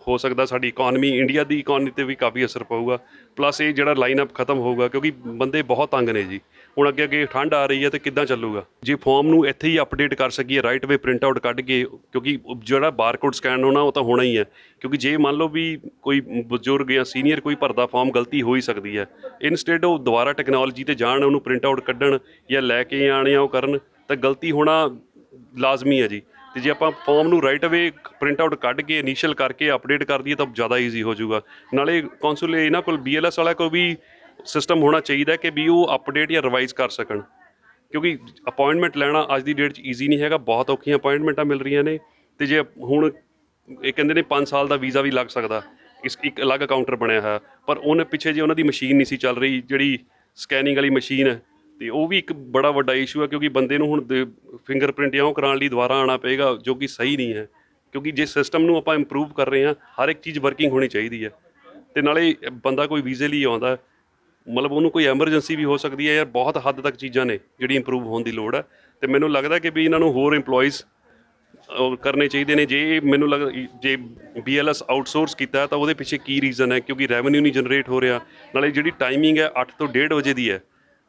ਹੋ ਸਕਦਾ ਸਾਡੀ ਇਕੋਨਮੀ ਇੰਡੀਆ ਦੀ ਇਕੋਨਮੀ 'ਤੇ ਵੀ ਕਾਫੀ ਅਸਰ ਪਊਗਾ ਪਲੱਸ ਇਹ ਜਿਹੜਾ ਲਾਈਨ ਅਪ ਖਤਮ ਹੋਊਗਾ ਕਿਉਂਕਿ ਬੰਦੇ ਬਹੁਤ ਤੰਗ ਨੇ ਜੀ ਹੁਣ ਅੱਗੇ ਠੰਡ ਆ ਰਹੀ ਹੈ ਤੇ ਕਿੱਦਾਂ ਚੱਲੂਗਾ ਜੇ ਫਾਰਮ ਨੂੰ ਇੱਥੇ ਹੀ ਅਪਡੇਟ ਕਰ ਸਕੀਏ ਰਾਈਟ ਵੇ ਪ੍ਰਿੰਟ ਆਊਟ ਕੱਢ ਕੇ ਕਿਉਂਕਿ ਜਿਹੜਾ ਬਾਰਕੋਡ ਸਕੈਨ ਹੋਣਾ ਉਹ ਤਾਂ ਹੋਣਾ ਹੀ ਹੈ ਕਿਉਂਕਿ ਜੇ ਮੰਨ ਲਓ ਵੀ ਕੋਈ ਬਜ਼ੁਰਗ ਜਾਂ ਸੀਨੀਅਰ ਕੋਈ ਭਰਦਾ ਫਾਰਮ ਗਲਤੀ ਹੋ ਹੀ ਸਕਦੀ ਹੈ ਇਨਸਟੈਡ ਉਹ ਦੁਬਾਰਾ ਟੈਕਨੋਲੋਜੀ 'ਤੇ ਜਾਣ ਉਹਨੂੰ ਪ੍ਰਿੰਟ ਆਊਟ ਕੱਢਣ ਜਾਂ ਲੈ ਕੇ ਆਣ ਜਾਂ ਉਹ ਕਰਨ ਤਾਂ ਗਲਤੀ ਹੋਣਾ ਲਾਜ਼ਮੀ ਹੈ ਜੀ ਤੇ ਜੇ ਆਪਾਂ ਫਾਰਮ ਨੂੰ ਰਾਈਟ ਅਵੇ ਪ੍ਰਿੰਟ ਆਊਟ ਕੱਢ ਕੇ ਇਨੀਸ਼ੀਅਲ ਕਰਕੇ ਅਪਡੇਟ ਕਰ ਦਈਏ ਤਾਂ ਜ਼ਿਆਦਾ ਈਜ਼ੀ ਹੋ ਜਾਊਗਾ ਨਾਲੇ ਕੌਂਸੂਲੇਟ ਇਹਨਾਂ ਕੋਲ BLS ਵਾਲਾ ਕੋਲ ਵੀ ਸਿਸਟਮ ਹੋਣਾ ਚਾਹੀਦਾ ਕਿ ਵੀ ਉਹ ਅਪਡੇਟ ਜਾਂ ਰਿਵਾਈਜ਼ ਕਰ ਸਕਣ ਕਿਉਂਕਿ ਅਪਾਇੰਟਮੈਂਟ ਲੈਣਾ ਅੱਜ ਦੀ ਡੇਟ 'ਚ ਈਜ਼ੀ ਨਹੀਂ ਹੈਗਾ ਬਹੁਤ ਔਖੀਆਂ ਅਪਾਇੰਟਮੈਂਟਾਂ ਮਿਲ ਰਹੀਆਂ ਨੇ ਤੇ ਜੇ ਹੁਣ ਇਹ ਕਹਿੰਦੇ ਨੇ 5 ਸਾਲ ਦਾ ਵੀਜ਼ਾ ਵੀ ਲੱਗ ਸਕਦਾ ਇੱਕ ਅਲੱਗ ਕਾਊਂਟਰ ਬਣਿਆ ਹੋਇਆ ਪਰ ਉਹਨੇ ਪਿੱਛੇ ਜੇ ਉਹਨਾਂ ਦੀ ਮਸ਼ੀਨ ਨਹੀਂ ਸੀ ਚੱਲ ਰਹੀ ਜਿਹੜੀ ਸਕੈਨਿੰਗ ਵਾਲੀ ਮਸ਼ੀਨ ਹੈ ਤੇ ਉਹ ਵੀ ਇੱਕ ਬੜਾ ਵੱਡਾ ਇਸ਼ੂ ਹੈ ਕਿਉਂਕਿ ਬੰਦੇ ਨੂੰ ਹੁਣ ਫਿੰਗਰਪ੍ਰਿੰਟ ਜਾਂ ਉਹ ਕਰਾਉਣ ਲਈ ਦੁਬਾਰਾ ਆਉਣਾ ਪਏਗਾ ਜੋ ਕਿ ਸਹੀ ਨਹੀਂ ਹੈ ਕਿਉਂਕਿ ਜੇ ਸਿਸਟਮ ਨੂੰ ਆਪਾਂ ਇੰਪਰੂਵ ਕਰ ਰਹੇ ਹਾਂ ਹਰ ਇੱਕ ਚੀਜ਼ ਵਰਕਿੰਗ ਹੋਣੀ ਚਾਹੀਦੀ ਹੈ ਤੇ ਨਾਲੇ ਬੰਦਾ ਕੋਈ ਵੀਜ਼ੇ ਲਈ ਆਉਂਦਾ ਮਤਲਬ ਉਹਨੂੰ ਕੋਈ ਐਮਰਜੈਂਸੀ ਵੀ ਹੋ ਸਕਦੀ ਹੈ ਯਾਰ ਬਹੁਤ ਹੱਦ ਤੱਕ ਚੀਜ਼ਾਂ ਨੇ ਜਿਹੜੀ ਇੰਪਰੂਵ ਹੋਣ ਦੀ ਲੋੜ ਹੈ ਤੇ ਮੈਨੂੰ ਲੱਗਦਾ ਕਿ ਵੀ ਇਹਨਾਂ ਨੂੰ ਹੋਰ EMPLOYEES ਕਰਨੇ ਚਾਹੀਦੇ ਨੇ ਜੇ ਮੈਨੂੰ ਲੱਗਦਾ ਜੇ BLS ਆਊਟਸੋਰਸ ਕੀਤਾ ਤਾਂ ਉਹਦੇ ਪਿੱਛੇ ਕੀ ਰੀਜ਼ਨ ਹੈ ਕਿਉਂਕਿ ਰੈਵਨਿਊ ਨਹੀਂ ਜਨਰੇਟ ਹੋ ਰਿਹਾ ਨਾਲੇ ਜਿਹੜੀ ਟਾਈਮਿੰਗ ਹੈ 8 ਤੋਂ 1:30 ਵਜੇ ਦੀ ਹੈ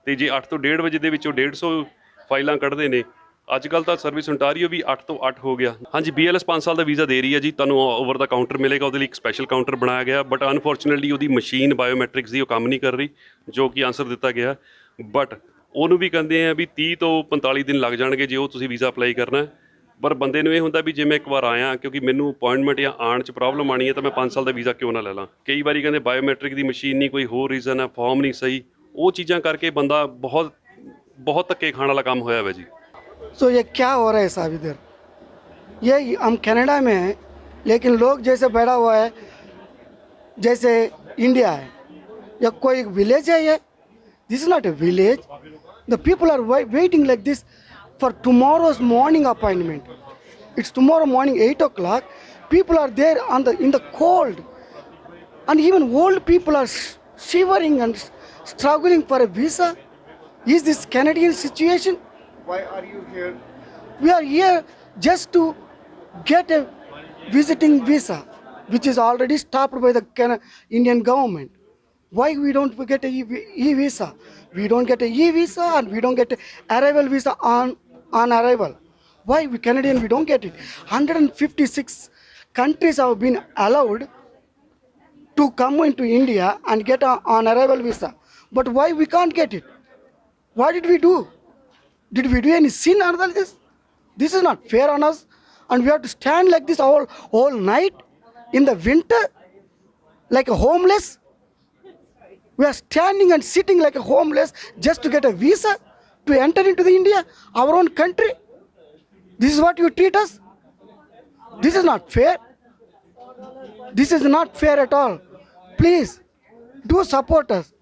ਤੇ ਜੇ 8 ਤੋਂ 1:30 ਵਜੇ ਦੇ ਵਿੱਚੋਂ 150 ਫਾਈਲਾਂ ਕੱਢਦੇ ਨੇ ਅੱਜ ਕੱਲ੍ਹ ਤਾਂ ਸਰਵਿਸ ontario ਵੀ 8 ਤੋਂ 8 ਹੋ ਗਿਆ ਹਾਂਜੀ BLS 5 ਸਾਲ ਦਾ ਵੀਜ਼ਾ ਦੇ ਰਹੀ ਹੈ ਜੀ ਤੁਹਾਨੂੰ ਓਵਰ ਦਾ ਕਾਊਂਟਰ ਮਿਲੇਗਾ ਉਹਦੇ ਲਈ ਇੱਕ ਸਪੈਸ਼ਲ ਕਾਊਂਟਰ ਬਣਾਇਆ ਗਿਆ ਬਟ ਅਨਫੋਰਚੂਨੇਟਲੀ ਉਹਦੀ ਮਸ਼ੀਨ ਬਾਇਓਮੈਟ੍ਰਿਕਸ ਦੀ ਉਹ ਕੰਮ ਨਹੀਂ ਕਰ ਰਹੀ ਜੋ ਕਿ ਆਨਸਰ ਦਿੱਤਾ ਗਿਆ ਬਟ ਉਹਨੂੰ ਵੀ ਕਹਿੰਦੇ ਆ ਵੀ 30 ਤੋਂ 45 ਦਿਨ ਲੱਗ ਜਾਣਗੇ ਜੇ ਉਹ ਤੁਸੀਂ ਵੀਜ਼ਾ ਅਪਲਾਈ ਕਰਨਾ ਪਰ ਬੰਦੇ ਨੂੰ ਇਹ ਹੁੰਦਾ ਵੀ ਜੇ ਮੈਂ ਇੱਕ ਵਾਰ ਆਇਆ ਕਿਉਂਕਿ ਮੈਨੂੰ ਅਪਾਇੰਟਮੈਂਟ ਜਾਂ ਆਉਣ 'ਚ ਪ੍ਰੋਬਲਮ ਆਣੀ ਹੈ ਤਾਂ ਮੈਂ 5 ਸਾਲ ਦਾ ਵੀਜ਼ਾ ਕਿਉਂ ਨਾ ਲੈ ਲਾਂ ਕਈ ਵਾਰੀ ਕਹਿੰਦੇ ਬਾਇਓਮੈਟ੍ਰਿਕ ਦੀ ਮਸ਼ੀਨ ਨਹੀਂ ਕੋਈ ਹੋਰ ਰੀਜ਼ਨ ਹੈ ਫਾਰਮ ਨਹੀਂ ਸਹੀ ਉਹ ਚੀਜ਼ਾਂ ਕਰਕੇ ਬੰਦਾ ਬਹੁਤ ਧੱਕੇ ਖਾਣ वाला काम होया है जी सो ये क्या हो रहा है साहब इधर ये हम कनाडा में हैं लेकिन लोग जैसे बैठा हुआ है जैसे इंडिया है या कोई विलेज है ये this is not a village the people are waiting like this for tomorrow's morning appointment it's tomorrow morning 8 o'clock people are there in the cold and even old people are shivering and struggling for a visa. Is this Canadian situation? Why are you here? We are here just to get a visiting visa which is already stopped by the Indian government. Why we don't get a e-visa? We don't get a e-visa and we don't get a arrival visa on arrival. Why we Canadian we don't get it? 156 countries have been allowed to come into India and get on arrival visa. But why we can't get it? What did we do? Did we do any sin other than this? This is not fair on us. And we have to stand like this all night in the winter like a homeless. We are standing and sitting like a homeless just to get a visa to enter into the India, our own country. This is what you treat us? This is not fair. This is not fair at all. Please, do support us.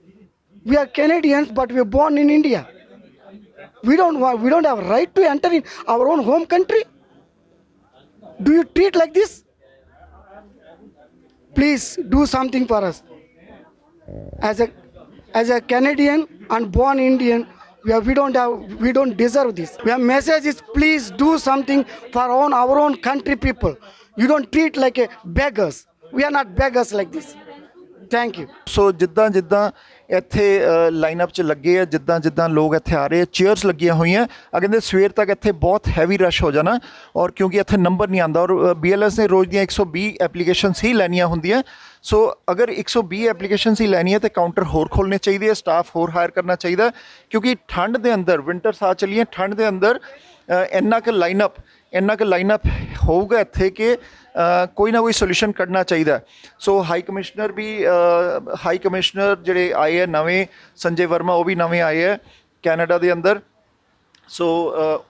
We are Canadians, but we are born in India. We don't have a right to enter in our own home country. Do you treat like this? Please do something for us. As a Canadian and born Indian, we don't deserve this. Our message is please do something for our own country people. You don't treat like a beggars. We are not beggars like this. Thank you. ਸੋ ਜਿੱਦਾਂ ਇੱਥੇ line up 'ਚ ਲੱਗੇ ਆ, ਜਿੱਦਾਂ ਲੋਕ ਇੱਥੇ ਆ ਰਹੇ ਆ, ਚੇਅਰਸ ਲੱਗੀਆਂ ਹੋਈਆਂ ਆ, ਕਹਿੰਦੇ ਸਵੇਰ ਤੱਕ ਇੱਥੇ ਬਹੁਤ ਹੈਵੀ ਰਸ਼ ਹੋ ਜਾਣਾ ਔਰ ਕਿਉਂਕਿ ਇੱਥੇ ਨੰਬਰ ਨਹੀਂ ਆਉਂਦਾ ਔਰ BLS ਨੇ ਰੋਜ਼ ਦੀਆਂ 120 ਐਪਲੀਕੇਸ਼ਨਸ ਹੀ ਲੈਣੀਆਂ ਹੁੰਦੀਆਂ। ਸੋ ਅਗਰ 120 ਐਪਲੀਕੇਸ਼ਨਸ ਹੀ ਲੈਣੀ ਹੈ ਤਾਂ ਕਾਊਂਟਰ ਹੋਰ ਖੋਲ੍ਹਣੇ ਚਾਹੀਦੇ ਆ, ਸਟਾਫ ਹੋਰ ਹਾਇਰ ਕਰਨਾ ਚਾਹੀਦਾ ਕਿਉਂਕਿ ਠੰਡ ਦੇ ਅੰਦਰ ਵਿੰਟਰਸ ਆ ਚੱਲੀਆਂ, ਠੰਡ ਦੇ ਅੰਦਰ ਇੰਨਾ ਕੁ ਲਾਈਨਅਪ ਹੋਊਗਾ ਇੱਥੇ ਕਿ ਕੋਈ ਨਾ ਕੋਈ ਸੋਲੂਸ਼ਨ ਕੱਢਣਾ ਚਾਹੀਦਾ। ਸੋ ਹਾਈ ਕਮਿਸ਼ਨਰ ਜਿਹੜੇ ਆਏ ਆ ਨਵੇਂ, ਸੰਜੇ ਵਰਮਾ, ਉਹ ਵੀ ਨਵੇਂ ਆਏ ਆ ਕੈਨੇਡਾ ਦੇ ਅੰਦਰ। ਸੋ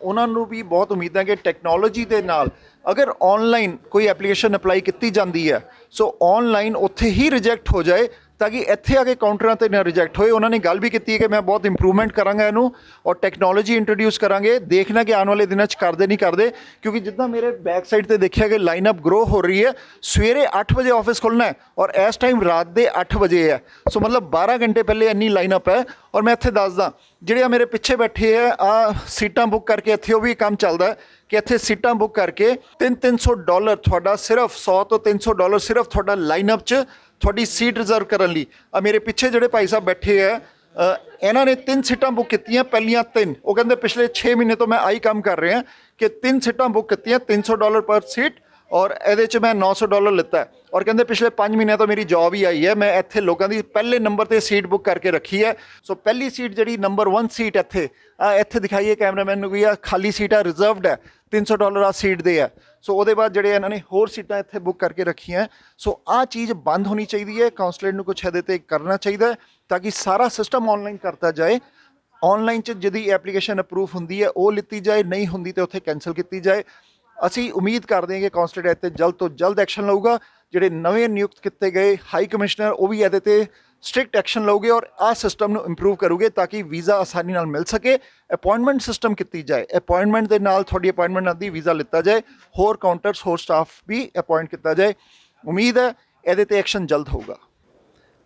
ਉਹਨਾਂ ਨੂੰ ਵੀ ਬਹੁਤ ਉਮੀਦ ਹੈ ਕਿ ਟੈਕਨੋਲੋਜੀ ਦੇ ਨਾਲ ਅਗਰ ਔਨਲਾਈਨ ਕੋਈ ਐਪਲੀਕੇਸ਼ਨ ਅਪਲਾਈ ਕੀਤੀ ਜਾਂਦੀ ਹੈ ਸੋ ਔਨਲਾਈਨ ਉੱਥੇ ਹੀ ਰਿਜੈਕਟ ਹੋ ਜਾਏ ਤਾਂ ਕਿ ਇੱਥੇ ਆ ਕੇ ਕਾਊਂਟਰਾਂ 'ਤੇ ਨਾ ਰਿਜੈਕਟ ਹੋਏ। ਉਹਨਾਂ ਨੇ ਗੱਲ ਵੀ ਕੀਤੀ ਹੈ ਕਿ ਮੈਂ ਬਹੁਤ ਇੰਪਰੂਵਮੈਂਟ ਕਰਾਂਗਾ ਇਹਨੂੰ ਔਰ ਟੈਕਨੋਲੋਜੀ ਇੰਟਰੋਡਿਊਸ ਕਰਾਂਗੇ, ਦੇਖਣਾ ਕਿ ਆਉਣ ਵਾਲੇ ਦਿਨਾਂ 'ਚ ਕਰਦੇ ਨਹੀਂ ਕਰਦੇ ਕਿਉਂਕਿ ਜਿੱਦਾਂ ਮੇਰੇ ਬੈਕ ਸਾਈਡ 'ਤੇ ਦੇਖਿਆ ਕਿ ਲਾਈਨਅਪ ਗਰੋ ਹੋ ਰਹੀ ਹੈ। ਸਵੇਰੇ 8 ਵਜੇ ਆਫਿਸ ਖੁੱਲ੍ਹਣਾ ਹੈ ਔਰ ਇਸ ਟਾਈਮ ਰਾਤ ਦੇ 8 ਵਜੇ ਹੈ। ਸੋ ਮਤਲਬ 12 ਘੰਟੇ ਪਹਿਲੇ ਇੰਨੀ ਲਾਈਨਅਪ ਹੈ। ਔਰ ਮੈਂ ਇੱਥੇ ਦੱਸਦਾ ਜਿਹੜੇ ਆ ਮੇਰੇ ਪਿੱਛੇ ਬੈਠੇ ਆ ਸੀਟਾਂ ਬੁੱਕ ਕਰਕੇ ਇੱਥੇ ਉਹ ਵੀ ਕੰਮ ਚੱਲਦਾ ਕਿ ਇੱਥੇ ਸੀਟਾਂ ਬੁੱਕ ਕਰਕੇ $300 ਤੁਹਾਡਾ ਸਿਰਫ $100 ਤੋਂ $300 ਸਿਰਫ ਤੁਹਾਡਾ ਲਾਈਨਅਪ 'ਚ ਤੁਹਾਡੀ ਸੀਟ ਰਿਜ਼ਰਵ ਕਰਨ ਲਈ। ਆ ਮੇਰੇ ਪਿੱਛੇ ਜਿਹੜੇ ਭਾਈ ਸਾਹਿਬ ਬੈਠੇ ਆ ਇਹਨਾਂ ਨੇ 3 ਸੀਟਾਂ ਬੁੱਕ ਕੀਤੀਆਂ, ਪਹਿਲੀਆਂ 3 ਉਹ ਕਹਿੰਦੇ ਪਿਛਲੇ 6 ਮਹੀਨੇ ਤੋਂ ਮੈਂ ਆਹੀ ਕੰਮ ਕਰ ਰਿਹਾ ਕਿ 3 ਸੀਟਾਂ ਬੁੱਕ ਕੀਤੀਆਂ, $300 ਪਰ ਸੀਟ ਔਰ ਇਹਦੇ 'ਚ ਮੈਂ $900 ਲਿੱਤਾ ਔਰ ਕਹਿੰਦੇ ਪਿਛਲੇ 5 ਮਹੀਨਿਆਂ ਤੋਂ ਮੇਰੀ ਜੌਬ ਹੀ ਆਈ ਹੈ, ਮੈਂ ਇੱਥੇ ਲੋਕਾਂ ਦੀ ਪਹਿਲੇ ਨੰਬਰ 'ਤੇ ਸੀਟ ਬੁੱਕ ਕਰਕੇ ਰੱਖੀ ਹੈ। ਸੋ ਪਹਿਲੀ ਸੀਟ ਜਿਹੜੀ ਨੰਬਰ 1 ਸੀਟ ਇੱਥੇ ਦਿਖਾਈਏ ਕੈਮਰਾਮੈਨ ਨੂੰ ਵੀ ਆ ਖਾਲੀ ਸੀਟ ਆ, ਰਿਜ਼ਰਵਡ ਹੈ, $300 ਆ ਸੀਟ ਦੇ ਆ। ਸੋ ਉਹਦੇ ਬਾਅਦ ਜਿਹੜੇ ਇਹਨਾਂ ਨੇ ਹੋਰ ਸੀਟਾਂ ਇੱਥੇ ਬੁੱਕ ਕਰਕੇ ਰੱਖੀਆਂ। ਸੋ ਆਹ ਚੀਜ਼ ਬੰਦ ਹੋਣੀ ਚਾਹੀਦੀ ਹੈ। ਕਾਉਂਸਲੇਟ ਨੂੰ ਕੁਛ ਇਹਦੇ 'ਤੇ ਕਰਨਾ ਚਾਹੀਦਾ ਤਾਂ ਕਿ ਸਾਰਾ ਸਿਸਟਮ ਔਨਲਾਈਨ ਕਰਤਾ ਜਾਏ। ਔਨਲਾਈਨ 'ਚ ਜਿਹਦੀ ਐਪਲੀਕੇਸ਼ਨ ਅਪਰੂਵ ਹੁੰਦੀ ਹੈ ਉਹ ਲਿੱਤੀ ਜਾਏ, ਨਹੀਂ ਹੁੰਦੀ ਤਾਂ ਉੱਥੇ ਕੈਂਸਲ ਕੀਤੀ ਜਾਏ। ਅਸੀਂ ਉਮੀਦ ਕਰਦੇ ਹਾਂ ਕਿ ਕਾਉਂਸਲੇਟ ਇੱਥੇ ਜਲਦ ਤੋਂ ਜਲਦ ਐਕਸ਼ਨ ਲਊਗਾ। ਜਿਹੜੇ ਨਵੇਂ ਨਿਯੁਕਤ ਕੀਤੇ ਗਏ ਹਾਈ ਕਮਿਸ਼ਨਰ ਉਹ ਵੀ ਇਹਦੇ 'ਤੇ ਸਟ੍ਰਿਕਟ ਐਕਸ਼ਨ ਲਓਗੇ ਔਰ ਆਹ ਸਿਸਟਮ ਨੂੰ ਇੰਪਰੂਵ ਕਰੋਗੇ ਤਾਂ ਕਿ ਵੀਜ਼ਾ ਆਸਾਨੀ ਨਾਲ ਮਿਲ ਸਕੇ। ਅਪਾਇੰਟਮੈਂਟ ਸਿਸਟਮ ਕੀਤੀ ਜਾਏ, ਅਪਾਇੰਟਮੈਂਟ ਦੇ ਨਾਲ ਤੁਹਾਡੀ ਅਪਾਇੰਟਮੈਂਟ ਨਾਲ ਦੀ ਵੀਜ਼ਾ ਲਿੱਤਾ ਜਾਏ, ਹੋਰ ਕਾਊਂਟਰਸ ਹੋਰ ਸਟਾਫ ਵੀ ਅਪਾਇੰਟ ਕੀਤਾ ਜਾਏ। ਉਮੀਦ ਹੈ ਇਹਦੇ 'ਤੇ ਐਕਸ਼ਨ ਜਲਦ ਹੋਊਗਾ।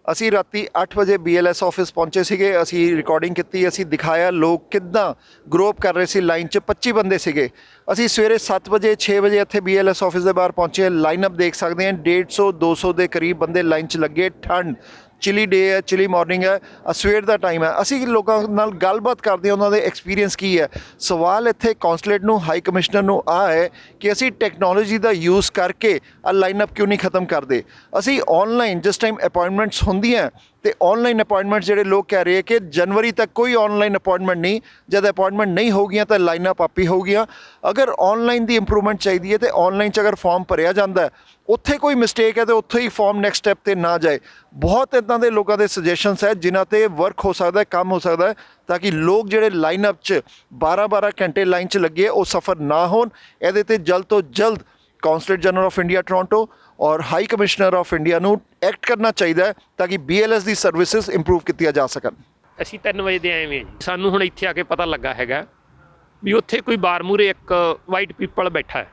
ਅਸੀਂ ਰਾਤੀ 8 ਵਜੇ BLS ਆਫਿਸ ਪਹੁੰਚੇ ਸੀਗੇ, ਅਸੀਂ ਰਿਕਾਰਡਿੰਗ ਕੀਤੀ, ਅਸੀਂ ਦਿਖਾਇਆ ਲੋਕ ਕਿੱਦਾਂ ਗਰੋਪ ਕਰ ਰਹੇ ਸੀ ਲਾਈਨ 'ਚ। 25 ਬੰਦੇ ਸੀਗੇ। ਅਸੀਂ ਸਵੇਰੇ 7 ਵਜੇ 6 ਵਜੇ ਇੱਥੇ BLS ਆਫਿਸ ਦੇ ਬਾਹਰ ਪਹੁੰਚੇ। ਲਾਈਨਅਪ ਦੇਖ ਸਕਦੇ ਹਾਂ, 150-200 ਦੇ ਕਰੀਬ ਬੰਦੇ ਲਾਈਨ 'ਚ ਲੱਗੇ। ਠੰਡ, ਚਿਲੀ ਡੇ ਹੈ, ਚਿਲੀ ਮਾਰਨਿੰਗ ਹੈ, ਸਵੇਰ ਦਾ ਟਾਈਮ ਹੈ। ਅਸੀਂ ਲੋਕਾਂ ਨਾਲ ਗੱਲਬਾਤ ਕਰਦੇ ਹਾਂ ਉਹਨਾਂ ਦੇ ਐਕਸਪੀਰੀਅੰਸ ਕੀ ਹੈ। ਸਵਾਲ ਇੱਥੇ ਕਾਉਂਸਲੇਟ ਨੂੰ, ਹਾਈ ਕਮਿਸ਼ਨਰ ਨੂੰ ਆ ਹੈ ਕਿ ਅਸੀਂ ਟੈਕਨੋਲੋਜੀ ਦਾ ਯੂਜ਼ ਕਰਕੇ ਆ ਲਾਈਨਅਪ ਕਿਉਂ ਨਹੀਂ ਖਤਮ ਕਰਦੇ। ਅਸੀਂ ਔਨਲਾਈਨ ਜਿਸ ਟਾਈਮ ਅਪਾਇੰਟਮੈਂਟਸ ਹੁੰਦੀਆਂ ਤੇ ਔਨਲਾਈਨ ਅਪਾਇੰਟਮੈਂਟਸ ਜਿਹੜੇ ਲੋਕ ਕਹਿ ਰਹੇ ਕਿ ਜਨਵਰੀ ਤੱਕ ਕੋਈ ਔਨਲਾਈਨ ਅਪਾਇੰਟਮੈਂਟ ਨਹੀਂ, ਜਦ ਅਪਾਇੰਟਮੈਂਟ ਨਹੀਂ ਹੋਗੀਆਂ ਤਾਂ ਲਾਈਨਅਪ ਆਪੀ ਹੋਗੀਆਂ। ਅਗਰ ਔਨਲਾਈਨ ਦੀ ਇੰਪਰੂਵਮੈਂਟ ਚਾਹੀਦੀ ਹੈ ਤੇ ਔਨਲਾਈਨ 'ਚ ਅਗਰ ਫਾਰਮ ਭਰਿਆ ਜਾਂਦਾ ਉੱਥੇ ਕੋਈ ਮਿਸਟੇਕ ਹੈ ਤਾਂ ਉੱਥੇ ਹੀ ਫਾਰਮ ਨੈਕਸਟ ਸਟੈਪ 'ਤੇ ਨਾ ਜਾਏ। ਬਹੁਤ ਇੱਦਾਂ ਦੇ ਲੋਕਾਂ ਦੇ ਸੁਜੈਸ਼ਨਸ ਹੈ ਜਿਨ੍ਹਾਂ 'ਤੇ ਵਰਕ ਹੋ ਸਕਦਾ, ਕੰਮ ਹੋ ਸਕਦਾ ਤਾਂ ਕਿ ਲੋਕ ਜਿਹੜੇ ਲਾਈਨਅਪ 'ਚ 12-12 ਘੰਟੇ ਲਾਈਨ 'ਚ ਲੱਗੇ ਉਹ ਸਫਰ ਨਾ ਹੋਣ। ਇਹਦੇ 'ਤੇ ਜਲਦ ਤੋਂ ਜਲਦ consulate general of India Toronto ਔਰ ਹਾਈ ਕਮਿਸ਼ਨਰ ਆਫ ਇੰਡੀਆ ਨੂੰ ਐਕਟ ਕਰਨਾ ਚਾਹੀਦਾ ਤਾਂ ਕਿ BLS ਦੀ ਸਰਵਿਸਿਜ਼ ਇੰਪਰੂਵ ਕੀਤੀਆਂ ਜਾ ਸਕਣ। ਅਸੀਂ 3 ਵਜੇ ਦੇ ਆਏ ਹਾਂ ਜੀ। ਸਾਨੂੰ ਹੁਣ ਇੱਥੇ ਆ ਕੇ ਪਤਾ ਲੱਗਾ ਹੈਗਾ ਵੀ ਉੱਥੇ ਕੋਈ ਬਾਰ ਮੂਹਰੇ ਇੱਕ ਵਾਈਟ ਪੀਪਲ ਬੈਠਾ ਹੈ।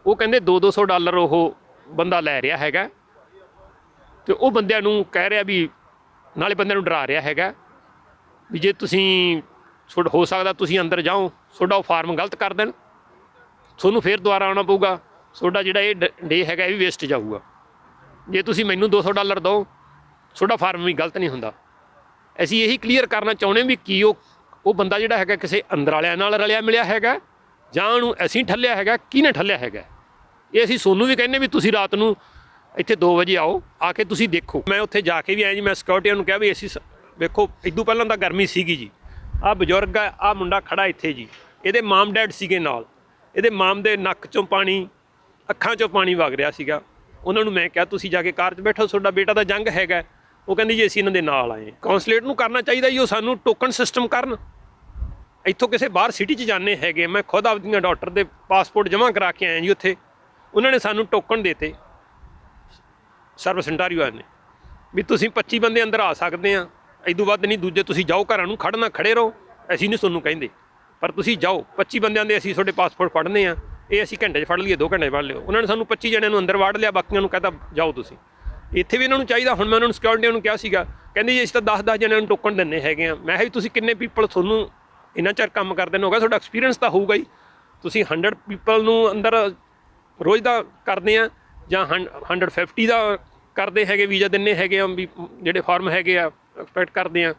ਉਹ ਕਹਿੰਦੇ $200 ਉਹ ਬੰਦਾ ਲੈ ਰਿਹਾ ਹੈਗਾ ਅਤੇ ਉਹ ਬੰਦਿਆਂ ਨੂੰ ਕਹਿ ਰਿਹਾ ਵੀ ਨਾਲੇ ਬੰਦਿਆਂ ਨੂੰ ਡਰਾ ਰਿਹਾ ਹੈਗਾ ਵੀ ਜੇ ਤੁਸੀਂ ਹੋ ਸਕਦਾ ਤੁਸੀਂ ਅੰਦਰ ਜਾਓ, ਤੁਹਾਡਾ ਉਹ ਫਾਰਮ ਗਲਤ ਕਰ ਦੇਣ, ਤੁਹਾਨੂੰ ਫਿਰ ਦੁਬਾਰਾ ਆਉਣਾ ਪਊਗਾ, ਤੁਹਾਡਾ ਜਿਹੜਾ ਇਹ ਡੇ ਹੈਗਾ ਇਹ ਵੀ ਵੇਸਟ ਜਾਊਗਾ। ਜੇ ਤੁਸੀਂ ਮੈਨੂੰ $200 ਦਿਓ ਤੁਹਾਡਾ ਫਾਰਮ ਵੀ ਗਲਤ ਨਹੀਂ ਹੁੰਦਾ। ਅਸੀਂ ਇਹੀ ਕਲੀਅਰ ਕਰਨਾ ਚਾਹੁੰਦੇ ਵੀ ਕੀ ਉਹ ਬੰਦਾ ਜਿਹੜਾ ਹੈਗਾ ਕਿਸੇ ਅੰਦਰ ਵਾਲਿਆਂ ਨਾਲ ਰਲਿਆ ਮਿਲਿਆ ਹੈਗਾ ਜਾਂ ਉਹਨੂੰ ਅਸੀਂ ਠੱਲਿਆ ਹੈਗਾ, ਕਿਹਨੇ ਠੱਲਿਆ ਹੈਗਾ। ਇਹ ਅਸੀਂ ਸੋਨੂੰ ਵੀ ਕਹਿੰਦੇ ਵੀ ਤੁਸੀਂ ਰਾਤ ਨੂੰ ਇੱਥੇ 2 ਵਜੇ ਆਓ, ਆ ਕੇ ਤੁਸੀਂ ਦੇਖੋ। ਮੈਂ ਉੱਥੇ ਜਾ ਕੇ ਵੀ ਆਇਆ ਜੀ, ਮੈਂ ਸਿਕਿਉਰਟੀਆਂ ਨੂੰ ਕਿਹਾ ਵੀ ਅਸੀਂ ਵੇਖੋ ਇਦੋਂ ਪਹਿਲਾਂ ਤਾਂ ਗਰਮੀ ਸੀਗੀ ਜੀ, ਆਹ ਬਜ਼ੁਰਗ ਆ, ਆਹ ਮੁੰਡਾ ਖੜਾ ਇੱਥੇ ਜੀ, ਇਹਦੇ ਮਾਮ ਡੈਡ ਸੀਗੇ ਨਾਲ, ਇਹਦੇ ਮਾਮ ਦੇ ਨੱਕ 'ਚੋਂ ਪਾਣੀ, ਅੱਖਾਂ 'ਚੋਂ ਪਾਣੀ ਵਗ ਰਿਹਾ ਸੀਗਾ। ਉਹਨਾਂ ਨੂੰ ਮੈਂ ਕਿਹਾ ਤੁਸੀਂ ਜਾ ਕੇ ਕਾਰ 'ਚ ਬੈਠੋ, ਤੁਹਾਡਾ ਬੇਟਾ ਤਾਂ ਜੰਗ ਹੈਗਾ। ਉਹ ਕਹਿੰਦੇ ਜੀ ਅਸੀਂ ਇਹਨਾਂ ਦੇ ਨਾਲ ਆਏ। ਕੌਂਸਲੇਟ ਨੂੰ ਕਰਨਾ ਚਾਹੀਦਾ ਜੀ, ਉਹ ਸਾਨੂੰ ਟੋਕਨ ਸਿਸਟਮ ਕਰਨ। ਇੱਥੋਂ ਕਿਸੇ ਬਾਹਰ ਸਿਟੀ 'ਚ ਜਾਂਦੇ ਹੈਗੇ, ਮੈਂ ਖੁਦ ਆਪਦੀਆਂ ਡਾਕਟਰ ਦੇ ਪਾਸਪੋਰਟ ਜਮ੍ਹਾਂ ਕਰਾ ਕੇ ਆਇਆ ਜੀ ਉੱਥੇ, ਉਹਨਾਂ ਨੇ ਸਾਨੂੰ ਟੋਕਨ ਦੇਤੇ ਸਰਵਿਸ ਇੰਟਰਵਿਊ ਨੇ ਵੀ ਤੁਸੀਂ 25 ਬੰਦੇ ਅੰਦਰ ਆ ਸਕਦੇ ਆ, ਇਦੋਂ ਵੱਧ ਨਹੀਂ। ਦੂਜੇ ਤੁਸੀਂ ਜਾਓ ਘਰਾਂ ਨੂੰ, ਖੜਨਾ ਖੜੇ ਰਹੋ, ਅਸੀਂ ਨਹੀਂ ਤੁਹਾਨੂੰ ਕਹਿੰਦੇ, ਪਰ ਤੁਸੀਂ ਜਾਓ। 25 ਬੰਦਿਆਂ ਦੇ ਅਸੀਂ ਤੁਹਾਡੇ ਪਾਸਪੋਰਟ ਫੜਨੇ ਆ, ਇਹ ਅਸੀਂ ਘੰਟੇ 'ਚ ਫੜ ਲਈਏ, 2 ਘੰਟੇ 'ਚ ਫੜ ਲਿਓ। ਉਹਨਾਂ ਨੇ ਸਾਨੂੰ 25 ਜਣਿਆਂ ਨੂੰ ਅੰਦਰ ਵਾੜ ਲਿਆ, ਬਾਕੀਆਂ ਨੂੰ ਕਹਿੰਦਾ ਜਾਓ ਤੁਸੀਂ। ਇੱਥੇ ਵੀ ਇਹਨਾਂ ਨੂੰ ਚਾਹੀਦਾ। ਹੁਣ ਮੈਂ ਉਹਨਾਂ ਨੂੰ ਸਿਕਿਉਰਿਟੀ ਨੂੰ ਕਿਹਾ ਸੀਗਾ, ਕਹਿੰਦੇ ਜੀ ਅਸੀਂ ਤਾਂ 10-10 ਜਣਿਆਂ ਨੂੰ ਟੋਕਨ ਦਿੰਦੇ ਹੈਗੇ ਆ। ਮੈਂ ਕਿਹਾ ਵੀ ਤੁਸੀਂ ਕਿੰਨੇ ਪੀਪਲ ਤੁਹਾਨੂੰ ਇੰਨਾ ਚਿਰ ਕੰਮ ਕਰਦੇ ਨੇ ਹੋਗਾ, ਤੁਹਾਡਾ ਐਕਸਪੀਰੀਅੰਸ ਤਾਂ ਹੋਊਗਾ ਹੀ। ਤੁਸੀਂ 100 ਪੀਪਲ ਨੂੰ ਅੰਦਰ ਰੋਜ਼ ਦਾ ਕਰਦੇ ਆ ਜਾਂ 150 ਦਾ ਕਰਦੇ ਹੈਗੇ, ਵੀਜ਼ਾ ਦਿੰਦੇ ਹੈਗੇ ਆ, ਵੀ ਜਿਹੜੇ ਫਾਰਮ ਹੈਗੇ ਆ ਐਕਸਪੈਕਟ ਕਰਦੇ ਆ।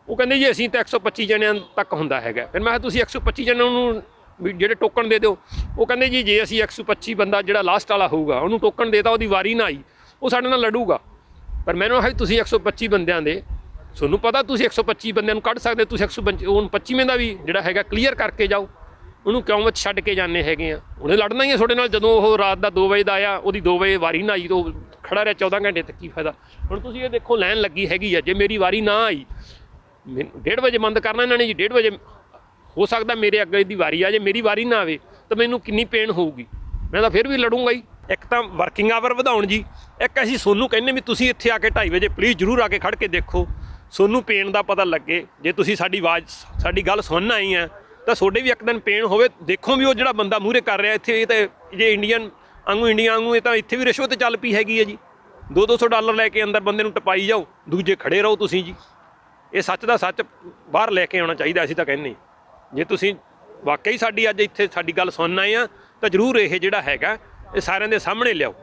ਉਹ ਕਹਿੰਦੇ ਜੀ ਅਸੀਂ ਤਾਂ 125 ਜਣਿਆਂ ਤੱਕ ਹੁੰਦਾ ਹੈਗਾ। ਫਿਰ ਮੈਂ ਕਿਹਾ ਤੁਸੀਂ 125 ਜਣਿਆਂ ਨੂੰ ਵੀ ਜਿਹੜੇ ਟੋਕਨ ਦੇ ਦਿਓ। ਉਹ ਕਹਿੰਦੇ ਜੀ ਜੇ ਅਸੀਂ 125 ਬੰਦਾ ਜਿਹੜਾ ਲਾਸਟ ਵਾਲਾ ਹੋਊਗਾ ਉਹਨੂੰ ਟੋਕਨ ਦੇਤਾ, ਉਹਦੀ ਵਾਰੀ ਨਾ ਆਈ, ਉਹ ਸਾਡੇ ਨਾਲ ਲੜੂਗਾ। ਪਰ ਮੈਨੂੰ ਕਿਹਾ ਤੁਸੀਂ 125 ਬੰਦਿਆਂ ਦੇ, ਤੁਹਾਨੂੰ ਪਤਾ ਤੁਸੀਂ 125 ਬੰਦਿਆਂ ਨੂੰ ਕੱਢ ਸਕਦੇ, ਤੁਸੀਂ 125ਵੇਂ ਦਾ ਵੀ ਜਿਹੜਾ ਹੈਗਾ ਕਲੀਅਰ ਕਰਕੇ ਜਾਓ। ਉਹਨੂੰ ਕਿਉਂ ਵਿੱਚ ਛੱਡ ਕੇ ਜਾਂਦੇ ਹੈਗੇ ਆ? ਉਹਨੇ ਲੜਨਾ ਹੀ ਆ ਤੁਹਾਡੇ ਨਾਲ। ਜਦੋਂ ਉਹ ਰਾਤ ਦਾ 2 ਵਜੇ ਦਾ ਆਇਆ, ਉਹਦੀ 2 ਵਜੇ ਵਾਰੀ ਨਾ ਆਈ ਤਾਂ ਉਹ ਖੜਾ ਰਿਹਾ 14 ਘੰਟੇ ਤੱਕ, ਕੀ ਫਾਇਦਾ? ਹੁਣ ਤੁਸੀਂ ਇਹ ਦੇਖੋ ਲਾਈਨ ਲੱਗੀ ਹੈਗੀ ਆ, ਜੇ ਮੇਰੀ ਵਾਰੀ ਨਾ ਆਈ, 1:30 ਵਜੇ ਬੰਦ ਕਰਨਾ ਇਹਨਾਂ ਨੇ ਜੀ, 1:30 ਵਜੇ ਹੋ ਸਕਦਾ ਮੇਰੇ ਅੱਗੇ ਦੀ ਵਾਰੀ ਆ, ਜੇ ਮੇਰੀ ਵਾਰੀ ਨਾ ਆਵੇ ਤਾਂ ਮੈਨੂੰ ਕਿੰਨੀ ਪੇਨ ਹੋਊਗੀ। ਮੈਂ ਤਾਂ ਫਿਰ ਵੀ ਲੜੂੰਗਾ ਹੀ। ਇੱਕ ਤਾਂ ਵਰਕਿੰਗ ਆਵਰ ਵਧਾਉਣ ਜੀ, ਇੱਕ ਅਸੀਂ ਸੋਨੂੰ ਕਹਿੰਦੇ ਵੀ ਤੁਸੀਂ ਇੱਥੇ ਆ ਕੇ 2:30 ਵਜੇ ਪਲੀਜ਼ ਜ਼ਰੂਰ ਆ ਕੇ ਖੜ੍ਹ ਕੇ ਦੇਖੋ, ਸੋਨੂੰ ਪੇਨ ਦਾ ਪਤਾ ਲੱਗੇ। ਜੇ ਤੁਸੀਂ ਸਾਡੀ ਆਵਾਜ਼, ਸਾਡੀ ਗੱਲ ਸੁਣਨ ਆਈ ਆ ਤਾਂ ਤੁਹਾਡੇ ਵੀ ਇੱਕ ਦਿਨ ਪੇਨ ਹੋਵੇ। ਦੇਖੋ ਵੀ ਉਹ ਜਿਹੜਾ ਬੰਦਾ ਮੂਹਰੇ ਕਰ ਰਿਹਾ ਇੱਥੇ, ਇਹ ਤਾਂ ਜੇ ਇੰਡੀਆ ਵਾਂਗੂ ਇਹ ਤਾਂ ਇੱਥੇ ਵੀ ਰਿਸ਼ਵਤ ਚੱਲ ਪਈ ਹੈਗੀ ਹੈ ਜੀ। $200 ਲੈ ਕੇ ਅੰਦਰ ਬੰਦੇ ਨੂੰ ਟਪਾਈ ਜਾਓ, ਦੂਜੇ ਖੜੇ ਰਹੋ ਤੁਸੀਂ ਜੀ। ਇਹ ਸੱਚ ਦਾ ਸੱਚ ਬਾਹਰ ਲੈ ਕੇ ਆਉਣਾ ਚਾਹੀਦਾ। ਅਸੀਂ ਤਾਂ ਕਹਿੰਦੇ ਜੇ ਤੁਸੀਂ ਵਾਕਈ ਸਾਡੀ ਅੱਜ ਇੱਥੇ ਸਾਡੀ ਗੱਲ ਸੁਣਨ ਆਏ ਆ ਤਾਂ ਜ਼ਰੂਰ ਇਹ ਜਿਹੜਾ ਹੈਗਾ ਇਹ ਸਾਰਿਆਂ ਦੇ ਸਾਹਮਣੇ ਲਿਆਓ।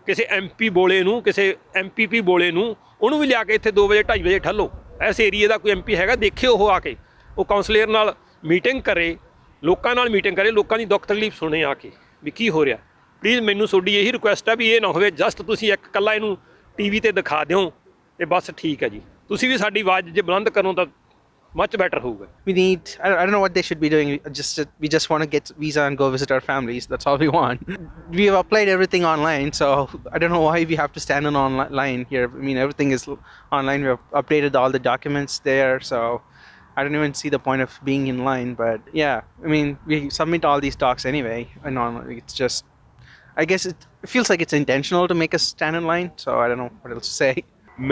ਕਿਸੇ MP ਬੋਲੇ ਨੂੰ, ਕਿਸੇ MPP ਬੋਲੇ ਨੂੰ, ਉਹਨੂੰ ਵੀ ਲਿਆ ਕੇ ਇੱਥੇ 2 ਵਜੇ 2:30 ਵਜੇ ਠੱਲੋ। ਇਸ ਏਰੀਏ ਦਾ ਕੋਈ MP ਹੈਗਾ ਦੇਖਿਓ, ਉਹ ਆ ਕੇ ਉਹ ਕਾਉਂਸਲਰ ਨਾਲ ਮੀਟਿੰਗ ਕਰੇ, ਲੋਕਾਂ ਨਾਲ ਮੀਟਿੰਗ ਕਰੇ, ਲੋਕਾਂ ਦੀ ਦੁੱਖ ਤਕਲੀਫ ਸੁਣੇ ਆ ਕੇ ਵੀ ਕੀ ਹੋ ਰਿਹਾ। ਪਲੀਜ਼ ਮੈਨੂੰ ਤੁਹਾਡੀ ਇਹੀ ਰਿਕੁਐਸਟ ਹੈ ਵੀ ਇਹ ਨਾ ਹੋਵੇ ਜਸਟ ਤੁਸੀਂ ਇੱਕ ਇਕੱਲਾ ਇਹਨੂੰ TV ਤੇ ਦਿਖਾ ਦਿਓ ਤੇ ਬਸ ਠੀਕ ਹੈ ਜੀ। ਤੁਸੀਂ ਵੀ ਸਾਡੀ ਆਵਾਜ਼ ਜੇ ਬੁਲੰਦ ਕਰੋ ਤਾਂ much better ਹੋਊਗਾ। We need, I don't know what they should be doing. We just want to get visa and go visit our families. That's all we want. We have applied everything online, so I don't know why we have to stand in online here. I mean, everything is online. We have updated all the documents there, so I don't even see the point of being in line. But yeah, I mean, we submit all these docs anyway, and normally it's just, I guess it feels like it's intentional to make us stand in line. So I don't know what else to say.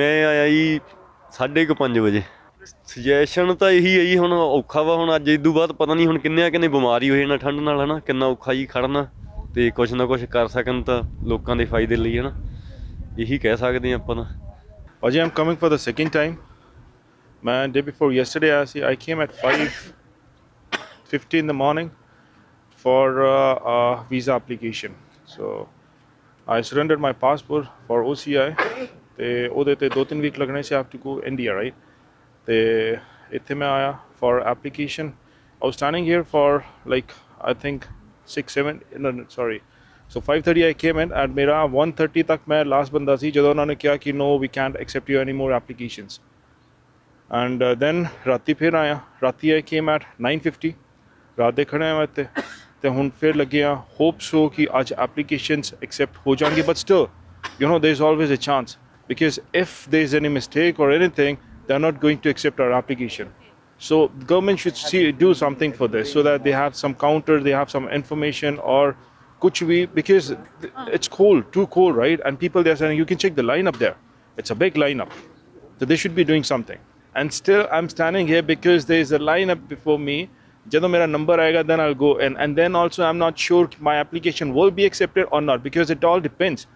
ਮੈਂ ਆਇਆ ਜੀ 5:30 ਵਜੇ। Suggestion ਤਾਂ ਇਹੀ ਹੈ ਜੀ, ਹੁਣ ਔਖਾ ਵਾ। ਹੁਣ ਅੱਜ ਇਦੋਂ ਬਾਅਦ ਪਤਾ ਨਹੀਂ ਹੁਣ ਕਿੰਨੇ ਬਿਮਾਰੀ ਹੋ ਜਾਣਾ ਠੰਡ ਨਾਲ, ਹੈ ਨਾ। ਕਿੰਨਾ ਔਖਾ ਜੀ ਖੜਨਾ, ਤੇ ਕੁਛ ਨਾ ਕੁਛ ਕਰ ਸਕਣ ਤਾਂ ਲੋਕਾਂ ਦੇ ਫਾਇਦੇ ਲਈ, ਹੈ ਨਾ। ਇਹੀ ਕਹਿ ਸਕਦੇ ਹਾਂ ਆਪਾਂ ਤਾਂ। Ajay, I'm coming for the second time. Man, day before yesterday, I came at 5:50 in the morning for a visa application. So I surrendered my passport for OCI. ਤੇ ਉਹਦੇ ਤੇ 2-3 ਵੀਕ ਲੱਗਣੇ ਸੀ। I have to go India, right? ਤੇ ਇੱਥੇ ਮੈਂ ਆਇਆ for application. I was standing here for like I think 6-7 no sorry. So 5:30 I came in and ਮੇਰਾ 1:30 ਤੱਕ ਮੈਂ ਲਾਸਟ ਬੰਦਾ ਸੀ ਜਦੋਂ ਉਹਨਾਂ ਨੇ ਕਿਹਾ ਕਿ no we can't accept you any more applications. And then ਰਾਤੀ ਫਿਰ ਆਇਆ। ਰਾਤੀ I came at 9:50. ਰਾਤ ਦੇ ਖੜੇ ਆ ਇੱਥੇ ਤੇ ਹੁਣ ਫਿਰ ਲੱਗੇ ਆ ਹੋਪ ਸੋ ਕਿ ਅੱਜ applications accept ਹੋ ਜਾਣਗੇ, but still you know there's always a chance, because if there's any mistake or anything, they're not going to accept our application. So the government should do something for this, so that they have some counter, they have some information or kuch bhi, because it's cold, too cold, right? And people, they're saying, you can check the line up there. It's a big line up. So they should be doing something. And still I'm standing here because there's a line up before me. ਜਦੋਂ ਮੇਰਾ number ਆਏਗਾ then I'll go in. And then also I'm not sure my application will be accepted or not, because it all depends.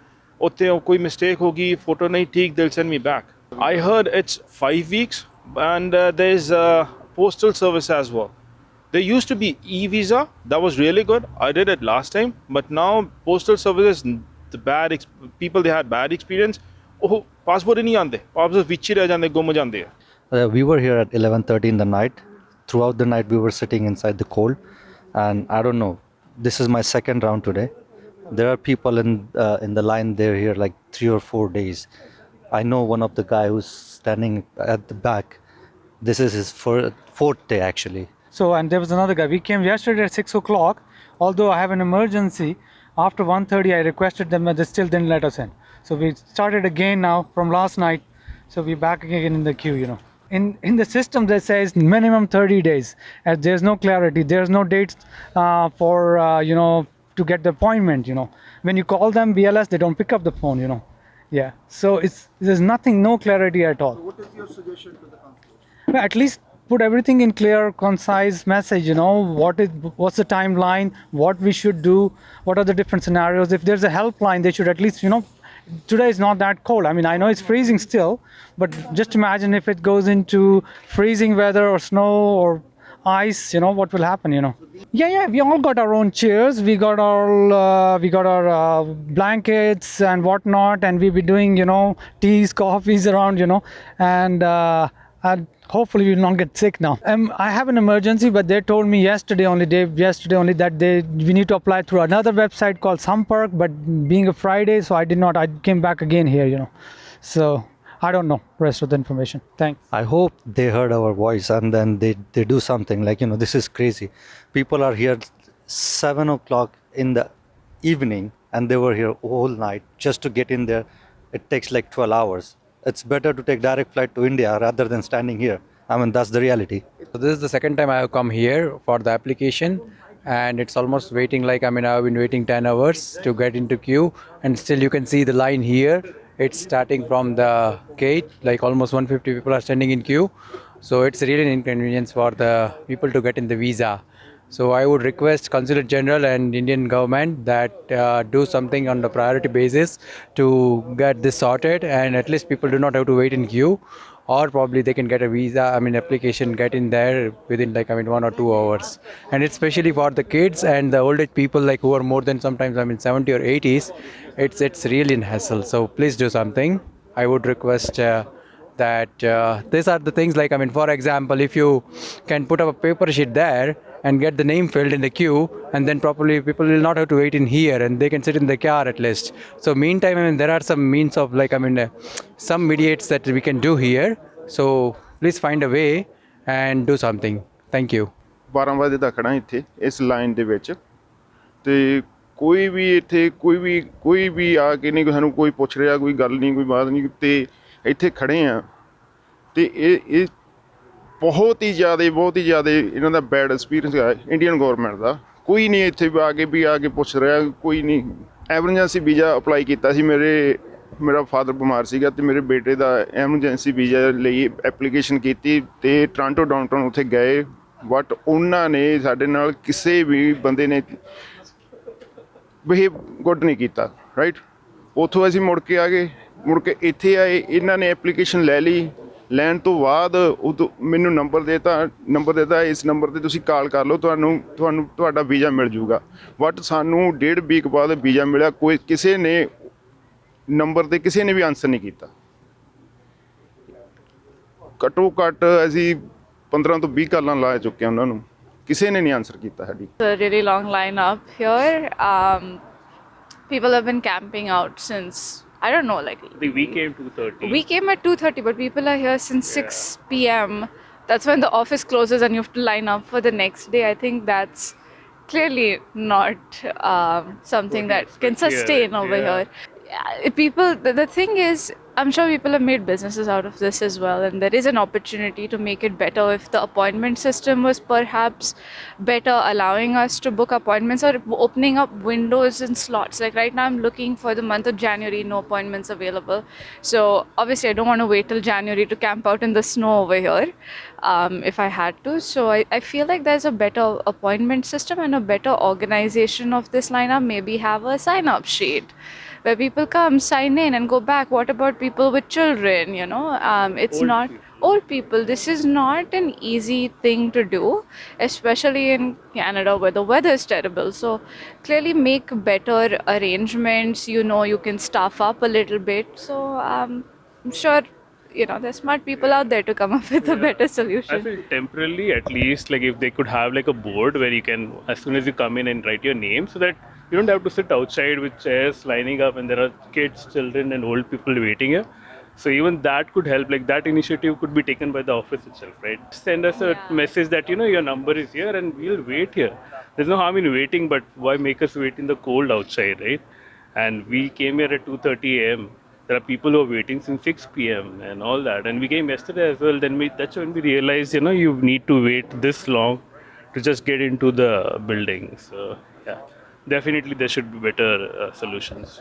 ਉੱਥੇ ਕੋਈ mistake ਹੋਗੀ, photo ਨਹੀਂ ਠੀਕ, they'll send me back. I heard it's 5 weeks and there's a postal service as well. There used to be e-visa, that was really good. I did it last time, but now postal services, people they had bad experience. ਉਹ passport ਹੀ ਨਹੀਂ ਆਉਂਦੇ, passport ਵਿੱਚ ਹੀ ਰਹਿ ਜਾਂਦੇ, ਗੁੰਮ ਜਾਂਦੇ ਆ। We were here at 11:30 in the night. Throughout the night, we were sitting inside the cold, and I don't know. This is my second round today. There are people in the line. They're here like 3 or 4 days. I know one of the guy who's standing at the back. This is his fourth day actually. So, and there was another guy. We came yesterday at 6 o'clock. Although I have an emergency, after 1:30 I requested them, but they still didn't let us in. So we started again now from last night. So we're back again in the queue, you know. In the system that says minimum 30 days. There's no clarity. There's no dates for, to get the appointment, you know. When you call them, BLS, they don't pick up the phone, you know. Yeah. So there's nothing, no clarity at all. What is your suggestion to the council? Well, at least put everything in clear, concise message, you know. What's the timeline, what we should do, what are the different scenarios. If there's a helpline, they should at least, you know, today is not that cold. I mean, I know it's freezing still, but just imagine if it goes into freezing weather or snow or ice, you know, what will happen, you know. Yeah, we all got our own chairs. We got our blankets and whatnot, and we'll be doing, you know, teas, coffees around, you know, and hopefully we will not get sick now. I have an emergency, but they told me yesterday only that we need to apply through another website called Sampark, but being a Friday, so I came back again here, you know. So I don't know rest of the information. Thanks. I hope they heard our voice and then they do something. Like, you know, this is crazy. People are here 7 o'clock in the evening and they were here all night just to get in there. It takes like 12 hours. It's better to take direct flight to India rather than standing here. I mean, that's the reality. So this is the second time I have come here for the application, and it's almost waiting like, I mean, I've been waiting 10 hours to get into queue, and still you can see the line here. It's starting from the gate, like almost 150 people are standing in queue. So it's really an inconvenience for the people to get in the visa. So I would request Consulate General and Indian government that do something on the priority basis to get this sorted, and at least people do not have to wait in queue, or probably they can get a visa, I mean application, get in there within like, I mean, 1 or 2 hours. And it's especially for the kids and the old age people, like who are more than sometimes, I mean, 70 or 80s, it's really an hassle. So please do something. I would request that these are the things, like, I mean, for example, if you can put up a paper sheet there and get the name filled in the queue, and then probably people will not have to wait in here and they can sit in the car at least. So meantime, I mean, there are some means of, like, I mean, some mediates that we can do here. So please find a way and do something. Thank you. 12 ਵਜੇ ਦਾ ਖੜਾ ਇੱਥੇ ਇਸ line ਦੇ ਵਿੱਚ, ਤੇ ਕੋਈ ਵੀ ਇੱਥੇ ਕੋਈ ਵੀ ਆ ਕੇ ਨਹੀਂ ਸਾਨੂੰ ਕੋਈ ਪੁੱਛ ਰਿਹਾ, ਕੋਈ ਗੱਲ ਨਹੀਂ, ਕੋਈ ਬਾਤ ਨਹੀਂ, ਤੇ ਇੱਥੇ ਖੜੇ ਆ। ਤੇ ਇਹ ਬਹੁਤ ਹੀ ਜ਼ਿਆਦਾ ਇਹਨਾਂ ਦਾ ਬੈਡ ਐਕਸਪੀਰੀਅੰਸ ਹੈ ਇੰਡੀਅਨ ਗੌਰਮੈਂਟ ਦਾ। ਕੋਈ ਨਹੀਂ ਇੱਥੇ ਆ ਕੇ ਪੁੱਛ ਰਿਹਾ, ਕੋਈ ਨਹੀਂ। ਐਮਰਜੈਂਸੀ ਵੀਜ਼ਾ ਅਪਲਾਈ ਕੀਤਾ ਸੀ, ਮੇਰਾ ਫਾਦਰ ਬਿਮਾਰ ਸੀਗਾ ਤੇ ਮੇਰੇ ਬੇਟੇ ਦਾ ਐਮਰਜੈਂਸੀ ਵੀਜ਼ਾ ਲਈ ਐਪਲੀਕੇਸ਼ਨ ਕੀਤੀ ਤੇ ਟੋਰਾਂਟੋ ਡਾਊਨਟਾਊਨ ਉੱਥੇ ਗਏ, ਬਟ ਉਹਨਾਂ ਨੇ ਸਾਡੇ ਨਾਲ ਕਿਸੇ ਵੀ ਬੰਦੇ ਨੇ ਬਿਹੇਵ ਗੁੱਡ ਨਹੀਂ ਕੀਤਾ, ਰਾਈਟ। ਉੱਥੋਂ ਅਸੀਂ ਮੁੜ ਕੇ ਆ ਗਏ, ਮੁੜ ਕੇ ਇੱਥੇ ਆਏ, ਇਹਨਾਂ ਨੇ ਐਪਲੀਕੇਸ਼ਨ ਲੈ ਲਈ। ਲੈਣ ਤੋਂ ਬਾਅਦ ਉਦੋਂ ਮੈਨੂੰ ਨੰਬਰ ਦਿੱਤਾ ਇਸ ਨੰਬਰ 'ਤੇ ਤੁਸੀਂ ਕਾਲ ਕਰ ਲਓ, ਤੁਹਾਡਾ ਵੀਜ਼ਾ ਮਿਲ ਜੂਗਾ। ਬਟ ਸਾਨੂੰ 1.5 ਵੀਕ ਬਾਅਦ ਵੀਜ਼ਾ ਮਿਲਿਆ, ਕਿਸੇ ਨੇ ਨੰਬਰ 'ਤੇ ਕਿਸੇ ਨੇ ਵੀ ਆਨਸਰ ਨਹੀਂ ਕੀਤਾ। ਘੱਟੋ ਘੱਟ ਅਸੀਂ 15 ਤੋਂ 20 ਕਾਲਾਂ ਲਾ ਚੁੱਕੇ ਉਹਨਾਂ ਨੂੰ, ਕਿਸੇ ਨੇ ਨਹੀਂ ਆਨਸਰ ਕੀਤਾ ਸਾਡੀ। Really long line up here. People have been camping out since, I don't know, like We came 2:30. we came at 2:30, but people are here since 6 p.m. That's when the office closes and you have to line up for the next day. I think that's clearly not something that can sustain over here. People, the thing is, I'm sure people have made businesses out of this as well, and there is an opportunity to make it better if the appointment system was perhaps better, allowing us to book appointments or opening up windows and slots. Like right now I'm looking for the month of January, no appointments available. So obviously I don't want to wait till January to camp out in the snow over here if I had to. So I feel like there's a better appointment system and a better organization of this lineup. Maybe have a sign-up sheet where people come, sign in and go back. What about people with children, you know? It's Old not people. old people, this is not an easy thing to do, especially in Canada where the weather is terrible. So clearly make better arrangements. You can staff up a little bit. So I'm sure there's smart people out there to come up with a better solution. I feel temporarily, at least, like if they could have like a board where you can, as soon as you come in, and write your name, so that you don't have to sit outside with chairs lining up and there are kids, children, and old people waiting here. So even that could help. Like that initiative could be taken by the office itself, right? Send us a message that your number is here and we'll wait here. There's no harm in waiting, but why make us wait in the cold outside, right? And we came here at 2:30 a.m. There are people who are waiting since 6 p.m. and all that. And we came yesterday as well. Then that's when we realized, you need to wait this long to just get into the building. So yeah, definitely there should be better solutions.